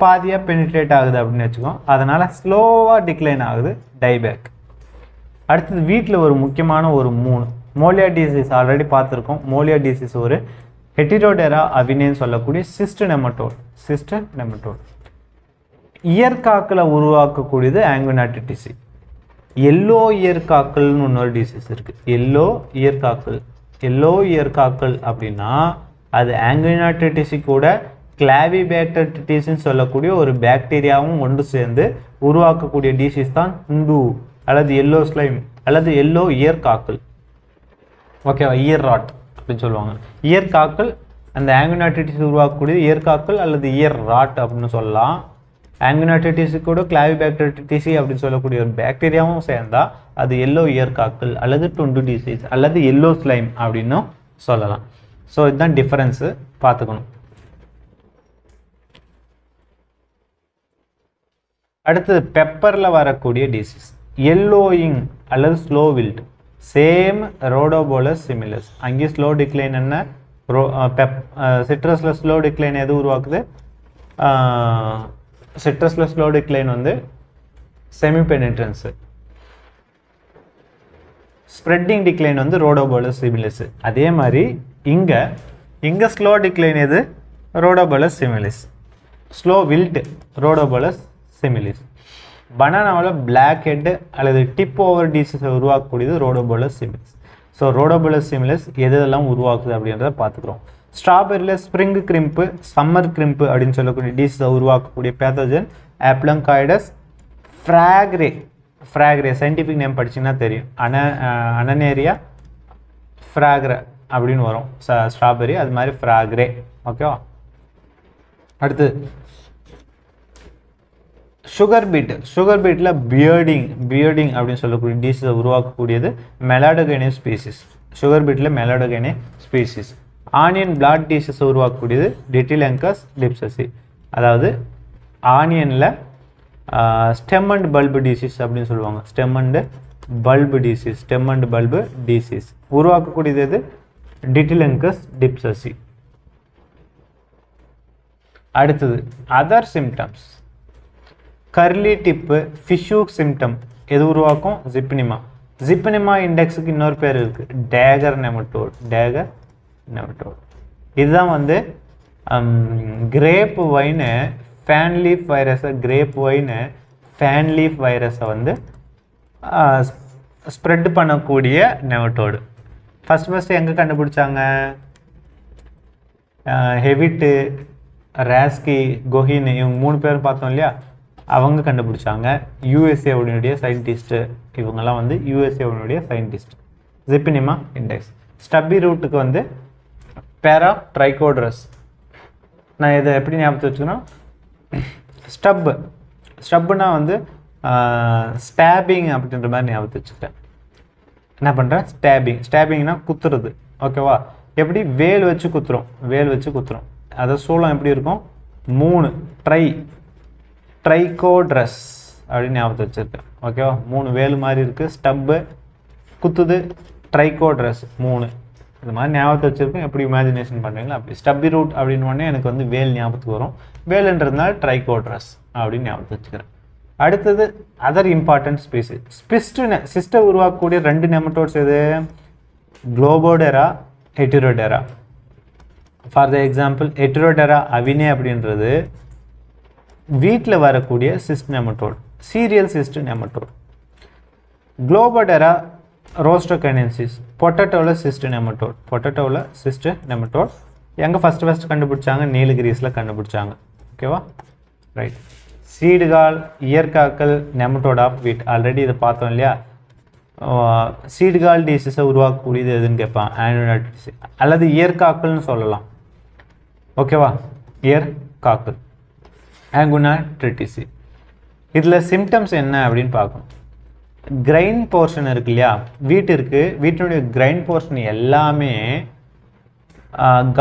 பாதியாக பெனிட்ரேட் ஆகுது அப்படின்னு வச்சுக்கோம். அதனால் ஸ்லோவாக டிக்ளைன் ஆகுது டைபேக். அடுத்தது வீட்டில் ஒரு முக்கியமான ஒரு 3 மோலியா டிசீஸ் ஆல்ரெடி பார்த்துருக்கோம். மோலியா டிசீஸ் ஒரு ஹெட்டிரோடெரா அவினேன்னு சொல்லக்கூடிய சிஸ்ட் நெமட்டோட். இயற்காக்களை உருவாக்கக்கூடியது ஆங்குனாட்டிடிசி. எல்லோ இயற்காக்கள்னு இன்னொரு டிசீஸ் இருக்குது. எல்லோ இயற்காக்கள் அப்படின்னா அது ஆங்குனாட்டிடிசி கூட கிளாவிபேக்டர் டிசீஸ்ன்னு சொல்லக்கூடிய ஒரு பாக்டீரியாவும் ஒன்று சேர்ந்து உருவாக்கக்கூடிய டிசீஸ் தான் இந்து அல்லது எல்லோ ஸ்லைம் அல்லது எல்லோ இயற்காக்கள். ஓகேவா, இயர் ராட் அப்படின்னு சொல்லுவாங்க. இயற்காக்கள் அந்த ஆங்குனாட்டிடிஸ் உருவாக்கக்கூடிய இயற்காக்கள் அல்லது இயர் ராட் அப்படின்னு சொல்லலாம். ஆங்குனாட்டிடிஸ் கூட கிளாவிபேக்டர் டிசி அப்படின்னு சொல்லக்கூடிய ஒரு பாக்டீரியாவும் சேர்ந்தா அது எல்லோ இயற்காக்கள் அல்லது டுண்டு டிசீஸ் அல்லது எல்லோ ஸ்லைம் அப்படின்னும் சொல்லலாம். ஸோ இதுதான் டிஃபரன்ஸு, பார்த்துக்கணும். அடுத்தது பெப்பரில் வரக்கூடிய டிசீஸ். எல்லோயிங் அல்லது ஸ்லோ வில்ட், சேம் ரோடோபோலஸ் சிமிலஸ். அங்கே ஸ்லோ டிக்ளைன் என்ன, சிட்ரஸில் ஸ்லோ டிக்ளைன் எது உருவாக்குது, சிட்ரஸில் ஸ்லோ டிக்ளைன் வந்து செமிபெனிட்ரன்ஸு. ஸ்ப்ரெட்டிங் டிக்ளைன் வந்து ரோடோபோலஸ் சிமிலஸ். அதே மாதிரி இங்கே ஸ்லோ டிக்ளைன் எது, Radopholus similis. Slow wilt Radopholus similis. பனானாவில் பிளாக் ஹெட் அல்லது டிப் ஓவர் டிசீஸை உருவாக்கக்கூடியது Radopholus similis. So Radopholus similis எதெல்லாம் உருவாக்குது அப்படின்றத பார்த்துக்கிறோம். ஸ்ட்ராபெரியில் ஸ்ப்ரிங் கிரிம்ப்பு, சம்மர் கிரிம்ப்பு அப்படின்னு சொல்லக்கூடிய டிசீஸை உருவாக்கக்கூடிய பேத்தோஜன் ஆப்ளங்காய்டஸ் ஃப்ராக்ரே. சயின்டிஃபிக் நேம் படிச்சிங்கன்னா தெரியும், அனனேரியா ஃப்ராக்ரே அப்படின்னு வரும் ஸ்ட்ராபெரி, அது மாதிரி ஃப்ராக்ரே. ஓகேவா. அடுத்து சுகர் பீட்டில் பியர்டிங் அப்படின்னு சொல்லக்கூடிய டிசீஸை உருவாக்கக்கூடியது மெலாடோகைனே ஸ்பீசிஸ். சுகர் பீட்டில் மெலாடோகைனே ஸ்பீசிஸ். ஆனியன் பிளாட் டிசீஸை உருவாக்கக்கூடியது டிட்டிலங்கஸ் டிப்சசி. அதாவது ஆனியனில் ஸ்டெம் அண்ட் பல்பு டிசீஸ் அப்படின்னு சொல்லுவாங்க. ஸ்டெம் அண்ட் பல்பு டிசீஸ் உருவாக்கக்கூடியது டிட்டிலங்கஸ் டிப்சசி. அடுத்தது other symptoms. Curly tip, fishhook symptom எது உருவாக்கும்? ஜிப்னிமா. ஜிப்னிமா இண்டெக்ஸுக்கு இன்னொரு பேர் இருக்குது, டேகர் நெமட்டோட். Daguerre nematode. இதுதான் வந்து கிரேப் வைனு ஃபேன் லீஃப் வைரஸை ஃபேன் லீஃப் வைரஸை வந்து ஸ்ப்ரெட் பண்ணக்கூடிய நெமட்டோடு. ஃபஸ்ட்டு எங்கே கண்டுபிடிச்சாங்க? ஹெவிட்டு, ராஸ்கி, கொஹின், இவங்க 3 பேரும் பார்த்தோம் இல்லையா, அவங்க கண்டுபிடிச்சாங்க. யூஎஸ்ஏவுடைய சயின்டிஸ்ட்டு, இவங்கெல்லாம் வந்து யூஎஸ்ஏவுடைய சயின்டிஸ்ட். ஜிப்னிமா இண்டெக்ஸ். ஸ்டப்பி ரூட்டுக்கு வந்து பேரா ட்ரைகோட்ரஸ். நான் இதை எப்படி ஞாபகத்தை வச்சுக்கணும்? ஸ்டப்புனா வந்து ஸ்டாபிங் அப்படின்ற மாதிரி ஞாபகத்தை வச்சுக்கிட்டேன். என்ன பண்ணுறேன்? ஸ்டாபிங்னா குத்துறது. ஓகேவா? எப்படி வேல் வச்சு குத்துறோம். அதை சூளம் எப்படி இருக்கும்? 3 ட்ரைகோட்ரஸ் அப்படின்னு ஞாபகத்தை வச்சுருக்கேன். ஓகேவா? 3 வேல் மாதிரி இருக்குது. ஸ்டப்பு குத்துது, ட்ரைகோட்ரஸ் 3. இது மாதிரி ஞாபகத்தை வச்சுருக்கேன். எப்படி இமேஜினேஷன் பண்ணுறீங்களா அப்படி. ஸ்டப்பி ரூட் அப்படின்னு உடனே எனக்கு வந்து வேல் ஞாபகத்துக்கு வரும். வேலுன்றதுனால ட்ரைகோட்ரஸ் அப்படின்னு ஞாபகத்தை வச்சுக்கிறேன். அடுத்தது அதர் இம்பார்ட்டன்ட் ஸ்பீசிஸ். சிஸ்டை உருவாக்கக்கூடிய 2 நெமட்டோட்ஸ் எது? குளோபோடெரா, ஹெட்டிரோடெரா. ஃபார் த எக்ஸாம்பிள், ஹெட்டிரோடெரா அவினே அப்படின்றது வீட்டில் வரக்கூடிய cyst nematode, cereal cyst nematode. Globodera rostochiensis பொட்டேட்டோவில் சிஸ்ட் நெமட்டோட். எங்கே ஃபஸ்ட்டு கண்டுபிடிச்சாங்க? நீலகிரிஸில் கண்டுபிடிச்சாங்க. ஓகேவா? ரைட். சீடுகால், இயற்காக்கள், நெமட்டோட் ஆஃப் வீட். ஆல்ரெடி இதை பார்த்தோம் இல்லையா? சீடுகால் டிசீஸை உருவாக்கக்கூடியது எதுன்னு கேட்பான். ஆனுனாட்டிசி அல்லது இயற்காக்கள்னு சொல்லலாம். ஓகேவா? இயற்காக்கள், ஆங்குனாட்ரிட்டிசி. இதில் சிம்டம்ஸ் என்ன அப்படின்னு பார்க்கணும். கிரைன் போர்ஷன் இருக்கு இல்லையா? வீட்டினுடைய கிரைன் போர்ஷன் எல்லாமே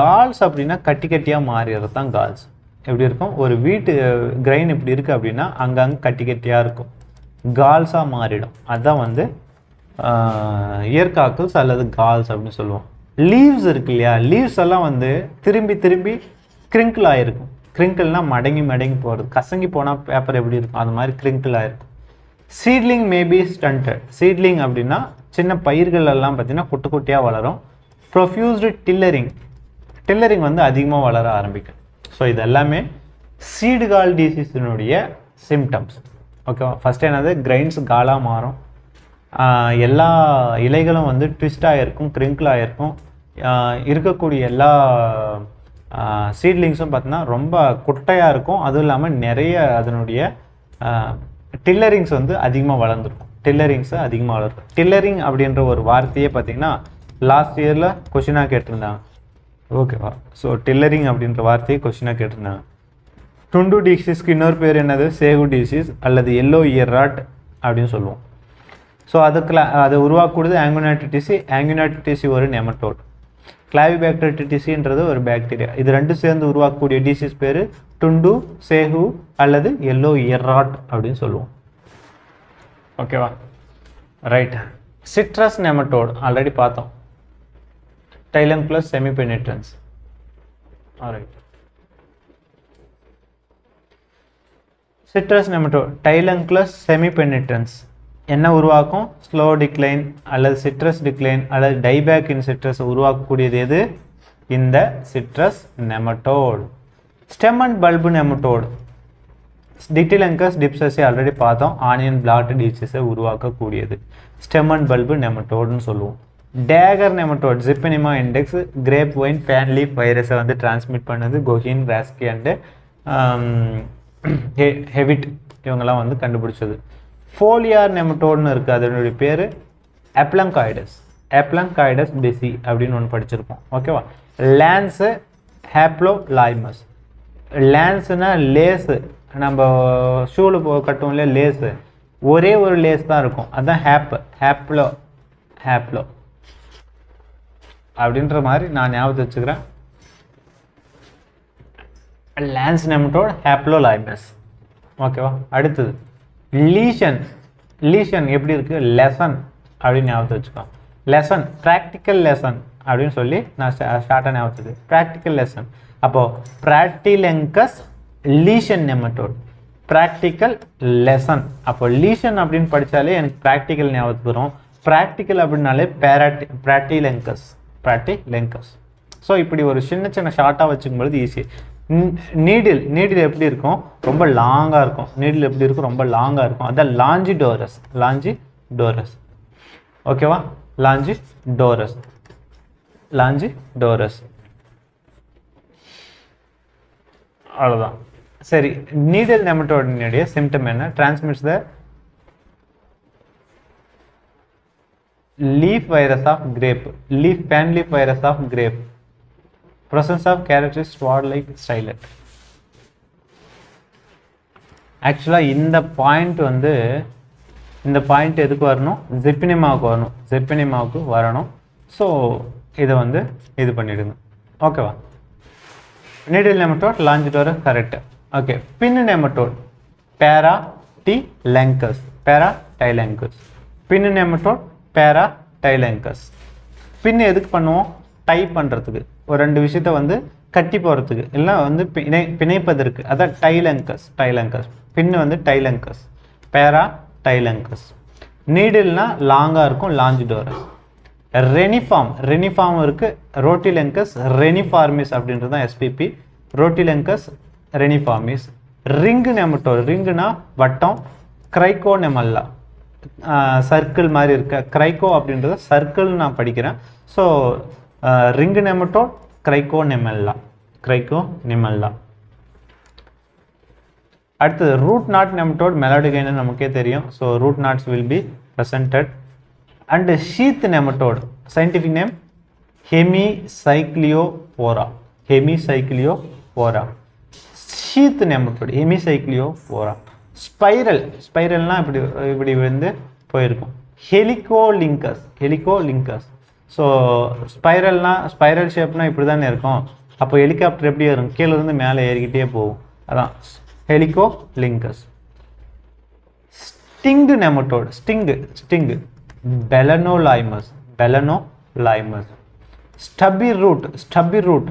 கால்ஸ் அப்படின்னா கட்டி கட்டியாக மாறிடுறது தான் கால்ஸ். எப்படி இருக்கும்? ஒரு வீட்டு கிரைன் இப்படி இருக்குது அப்படின்னா அங்கங்கே கட்டி கட்டியாக இருக்கும், கால்ஸாக மாறிடும். அதுதான் வந்து இயற்காக்கல்ஸ் அல்லது கால்ஸ் அப்படின்னு சொல்லுவோம். லீவ்ஸ் இருக்கு இல்லையா? லீவ்ஸ் எல்லாம் வந்து திரும்பி கிரிங்கிள் ஆகிருக்கும். கிரிங்கிள்னால் மடங்கி போகிறது, கசங்கி போனால் பேப்பர் எப்படி இருக்கும் அது மாதிரி கிரிங்கிள் ஆகிருக்கும். Seedling maybe stunted. சீட்லிங் அப்படின்னா சின்ன பயிர்கள் எல்லாம் பார்த்தீங்கன்னா குட்டியாக வளரும். ப்ரொஃப்யூஸ்டு டில்லரிங் வந்து அதிகமாக வளர ஆரம்பிக்கும். ஸோ இது எல்லாமே சீடுகால் டிசீஸினுடைய சிம்டம்ஸ். ஓகேவா? ஃபஸ்ட்டு என்னது? கிரைன்ஸ் காலாக மாறும், எல்லா இலைகளும் வந்து ட்விஸ்டாக இருக்கும், கிரிங்கிளாக இருக்கும். இருக்கக்கூடிய எல்லா சீட்லிங்ஸும் பார்த்தீங்கன்னா ரொம்ப குட்டையாக இருக்கும். அதுவும் இல்லாமல் நிறைய அதனுடைய டில்லரிங்ஸ் வந்து அதிகமாக வளர்ந்துருக்கும். டில்லரிங் அப்படின்ற ஒரு வார்த்தையே பார்த்தீங்கன்னா லாஸ்ட் இயரில் கொஷினாக கேட்டிருந்தாங்க. ஓகேவா? ஸோ டில்லரிங் அப்படின்ற வார்த்தையை கொஷினாக கேட்டிருந்தாங்க. டுண்டு டிசீஸ்க்கு இன்னொரு பேர் என்னது? சேகு டிசீஸ் அல்லது எல்லோ இயர் ராட் அப்படின்னு சொல்லுவோம். ஸோ அதை உருவாக்கக்கூடியது ஆங்குனாட்ரிட்டிசி ஒரு நெமட்டோட். கிளாவிபாக்டீரியான்றது ஒரு பாக்டீரியா. இது 2 சேர்ந்து உருவாக்கக்கூடிய டிசீஸ் பேர் டுண்டு, சேகு அல்லது எல்லோ இயர் ராட் அப்படின்னு சொல்லுவோம். ஓகேவா? ரைட். சிட்ரஸ் நெமட்டோட் ஆல்ரெடி பார்த்தோம். Tylenchulus semipenetrans. Alright. Citrus nematode Tylenchulus semipenetrans என்ன உருவாக்கும்? ஸ்லோ டிக்ளைன் அல்லது சிட்ரஸ் டிக்ளைன் அல்லது டைபேக் இன் சிட்ரஸ் உருவாக்கக்கூடியது எது? இந்த citrus nematode. Stem and bulb nematode. Ditylenchus டிப்சஸை ஆல்ரெடி பார்த்தோம். ஆனியன் பிளாட் டிசீஸை உருவாக்கக்கூடியது ஸ்டெம் அண்ட் பல்பு நெமட்டோடுன்னு சொல்லுவோம். Dagger nematode Xiphinema index grape vine fan leaf வைரஸை வந்து டிரான்ஸ்மிட் பண்ணது கொஹின், ராஸ்கி அண்டு ஹெவிட் இவங்கெல்லாம் வந்து கண்டுபிடிச்சது. ஃபோலியார் நெமட்டோடுன்னு இருக்குது, அதனுடைய பேர் ஆப்ளங்காய்டஸ் பெசி அப்படின்னு ஒன்று படிச்சிருப்போம். ஓகேவா? லான்ஸு ஹேப்ளோலைமஸ். லான்ஸுனா லேஸு, நம்ம ஷூவில் கட்டுவோம் இல்லையா லேஸு, ஒரே ஒரு லேஸ் தான் இருக்கும், அதுதான் ஹேப்ளோ அப்படின்ற மாதிரி நான் ஞாபகத்தை வச்சுக்கிறேன். Lance nematode Hoplolaimus. ஓகேவா? அடுத்தது லீஷன் எப்படி இருக்குது? லெசன் அப்படின்னு ஞாபகத்தை வச்சுக்கோம். லெசன் ப்ராக்டிக்கல் லெசன் அப்படின்னு சொல்லி நான் ஷார்ட்டாக ஞாபகத்துக்கு ப்ராக்டிக்கல் லெசன். அப்போ பிராட்டிலெங்கஸ் லீஷன் நெமட்டோட், ப்ராக்டிக்கல் லெசன். அப்போ லீஷன் அப்படின்னு படித்தாலே எனக்கு ப்ராக்டிக்கல் ஞாபகத்துக்கு வரும். ப்ராக்டிக்கல் அப்படின்னாலே பிராட்டிலெங்கஸ். ஸோ இப்படி ஒரு சின்ன சின்ன ஷார்ட்டாக வச்சுக்கும்போது ஈஸி. நீடில் எப்படி இருக்கும்? ரொம்ப லாங்காக இருக்கும். நீடில் எப்படி இருக்கும்? ரொம்ப லாங்காக இருக்கும். அதான் லாஞ்சிடோரஸ். ஓகேவா? லாஞ்சிடோரஸ். அவ்வளோதான். சரி, நீடில் நெமட்டோடினுடைய சிம்டம் என்ன? Transmits the leaf virus of grape, fan leaf virus of grape, presence of characteristic sword like stylet. ஆக்சுவலாக இந்த பாயிண்ட் எதுக்கு வரணும்? ஜெப்பினிமாவுக்கு வரணும். ஸோ இதை இது பண்ணிடுங்க. ஓகேவா? Needle nematode, Longidorus correct. Okay, pin nematode Paratylenchus. Pin nematode Paratylenchus. Pin எதுக்கு பண்ணுவோம்? டை பண்ணுறதுக்கு, ஒரு ரெண்டு விஷயத்த கட்டி போகிறதுக்கு, இல்லை பிணைப்பதற்கு. அதான் டைலங்கஸ். பின்னு டைலங்கஸ், பேராடைலங்கஸ். நீடில்னா லாங்காக இருக்கும், லாஞ்சிடோரஸ். ரெனிஃபார்ம் இருக்கு, ரோட்டிலெங்கஸ் ரெனிஃபார்மிஸ் அப்படின்றது தான் எஸ்பிபி. ரோட்டிலெங்கஸ் ரெனிஃபார்மிஸ். ரிங்கு நெமட்டோட், ரிங்குனா வட்டம், கிரைகோனெமல்லா சர்க்கிள் மாதிரி இருக்க. கிரைகோ அப்படின்றது சர்க்கிள் நான் படிக்கிறேன். So ring nematode, Criconemella. அடுத்தது ரூட் நாட் நெமட்டோட், மெலாடிகைன்னு நமக்கே தெரியும். So root knots will be presented. And sheath nematode, scientific name Hemicycleophora. Sheath nematode, Hemicycleophora. ஸ்பைரல்னா இப்படி போயிருக்கும். ஹெலிகோலிங்கஸ். ஸோ ஸ்பைரல் ஷேப்னா இப்படி தானே இருக்கும். அப்போ ஹெலிகாப்டர் எப்படி வரும்? கீழே இருந்து மேலே ஏறிக்கிட்டே போகும். அதான் ஹெலிகோலிங்கஸ். ஸ்டிங்டு நெமட்டோட், ஸ்டிங்கு பெலனோலைமஸ். Stuffy root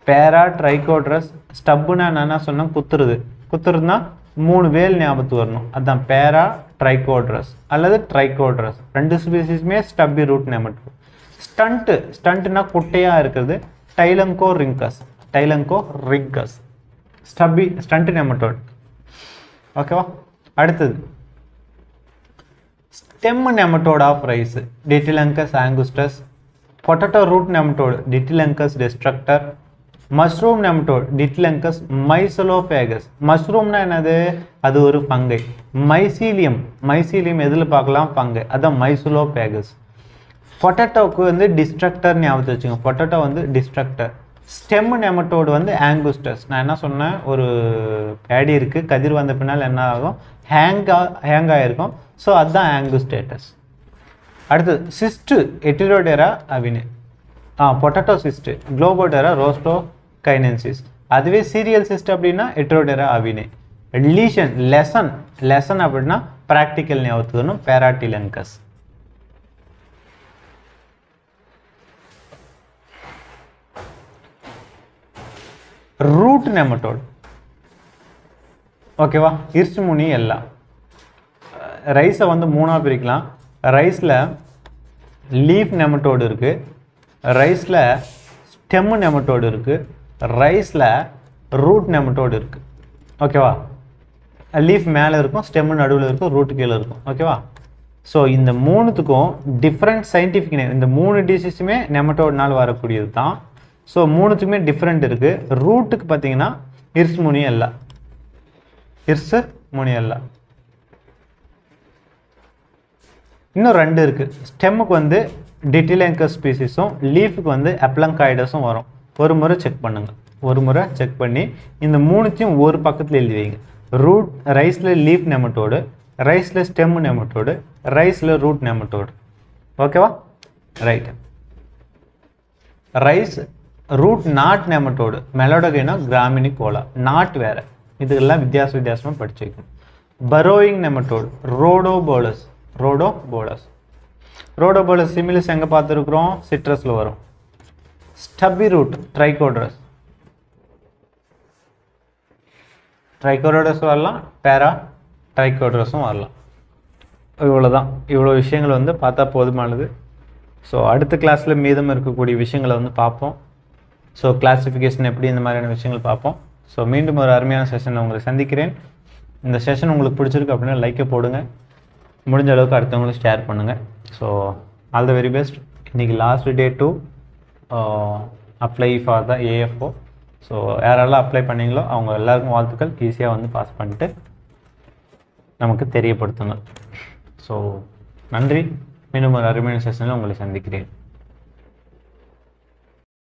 பேராட்ரைகோட்ரஸ். ஸ்டப்புனா என்ன சொன்னால் குத்துறதுனா 3 வேல் ஞாபகத்து வரணும். அதுதான் பேராட்ரைகோட்ரஸ் அல்லது ட்ரைகோட்ரஸ். 2 ஸ்பீசிஸுமே ஸ்டப்பி ரூட் நெமட்டோட். ஸ்டண்ட்னா குட்டையாக இருக்கிறது, டைலங்கோ ரிங்கஸ். Stunt nematode. ஓகேவா? அடுத்தது stem nematode of rice, Ditylenchus angustus. Potato root nematode, Ditylenchus destructor. Mushroom nematode, Ditylenchus myceliophagus. மஷ்ரூம்னா என்னது? அது ஒரு ஃபங்கை. மைசீலியம் எதில் பார்க்கலாம்? ஃபங்கை. அதான் மைசலோஃபேகஸ். பொட்டேட்டோவுக்கு டிஸ்ட்ரக்டர் ஞாபகத்து வச்சுங்க. Potato destructor. Stem nematode ஆங்குஸ்டஸ். நான் என்ன சொன்னேன்? ஒரு பேடி இருக்குது, கதிர் வந்த பின்னால் என்ன ஆகும்? ஹேங் ஆகிருக்கும். ஸோ அதுதான் ஆங்குஸ்டேட்டஸ். அடுத்தது cyst, Heterodera avenae. Potato cyst, Globodera rostochiensis. அதுவே சீரியல் சிஸ்ட் அப்படின்னா எட்டிரோடெரா அவினே. லெசன் அப்படின்னா ப்ராக்டிக்கல் ஞாபகத்துக்கு வரணும், பேராட்டிலங்கஸ். Root nematode. ஓகேவா? இர்ஸ்முனி எல்லாம். ரைஸை 3ஆக பிரிக்கலாம். ரைஸில் லீஃப் நெமட்டோடு இருக்குது, ரைஸில் ஸ்டெம் நெமட்டோடு இருக்குது, ரைஸில் ரூட் நெமட்டோடு இருக்குது. ஓகேவா? லீஃப் மேலே இருக்கும், ஸ்டெம் நடுவில் இருக்கும், ரூட் கீழே இருக்கும். ஓகேவா? ஸோ இந்த 3த்துக்கும் டிஃப்ரெண்ட் சயின்டிஃபிக் நேம். இந்த 3 டிசீஸுமே நெமட்டோட்னால் வரக்கூடியது தான். ஸோ 3த்துக்குமே டிஃப்ரெண்ட் இருக்குது. ரூட்டுக்கு பார்த்தீங்கன்னா இர்ஸ்முனி எல்லாம். இன்னும் 2 இருக்குது. ஸ்டெம்முக்கு டிட்டிலங்கஸ் ஸ்பீசிஸும், லீஃபுக்கு அப்ளங்காய்டஸும் வரும். ஒரு முறை செக் பண்ணி இந்த 3த்தையும் ஒரு பக்கத்தில் எழுதி வைங்க. ரைஸில் லீஃப் நெமட்டோடு, ரைஸில் ஸ்டெம் நெமட்டோடு, ரைஸில் ரூட் நெமட்டோடு. ஓகேவா? Right. Rice root knot nematode, Meloidogyne graminicola. Knot வேறு. இதுக்கெல்லாம் வித்தியாசமாக படிச்சு வைக்கணும். Burrowing nematode, ரோடோபோலஸ். சிமிலிஸ் எங்கே பார்த்துருக்குறோம்? சிட்ரஸில் வரும். Stuffy root, ட்ரைகோட்ரஸ். ட்ரைகோடோஸும் வரலாம், பேரா ட்ரைகோடோஸும் வரலாம். இவ்வளோதான். இவ்வளோ விஷயங்கள் வந்து பார்த்தா போதுமானது. ஸோ அடுத்த கிளாஸில் மீதம் இருக்கக்கூடிய விஷயங்களை வந்து பார்ப்போம். ஸோ கிளாஸிஃபிகேஷன் எப்படி, இந்த மாதிரியான விஷயங்கள் பார்ப்போம். ஸோ மீண்டும் ஒரு அருமையான செஷனில் உங்களை சந்திக்கிறேன். இந்த செஷன் உங்களுக்கு பிடிச்சிருக்கு அப்படின்னா லைக்கை போடுங்க, முடிஞ்ச அளவுக்கு அடுத்தவங்களுக்கு ஷேர் பண்ணுங்கள். So all the very best. இன்றைக்கி last day to apply for the AFO. So யாரெல்லாம் அப்ளை பண்ணிங்களோ அவங்க எல்லாருக்கும் வாழ்த்துக்கள். ஈஸியாக வந்து பாஸ் பண்ணிட்டு நமக்கு தெரியப்படுத்துங்க. ஸோ நன்றி. மீண்டும் ஒரு அருமையான செஷனில் உங்களை சந்திக்கிறேன்.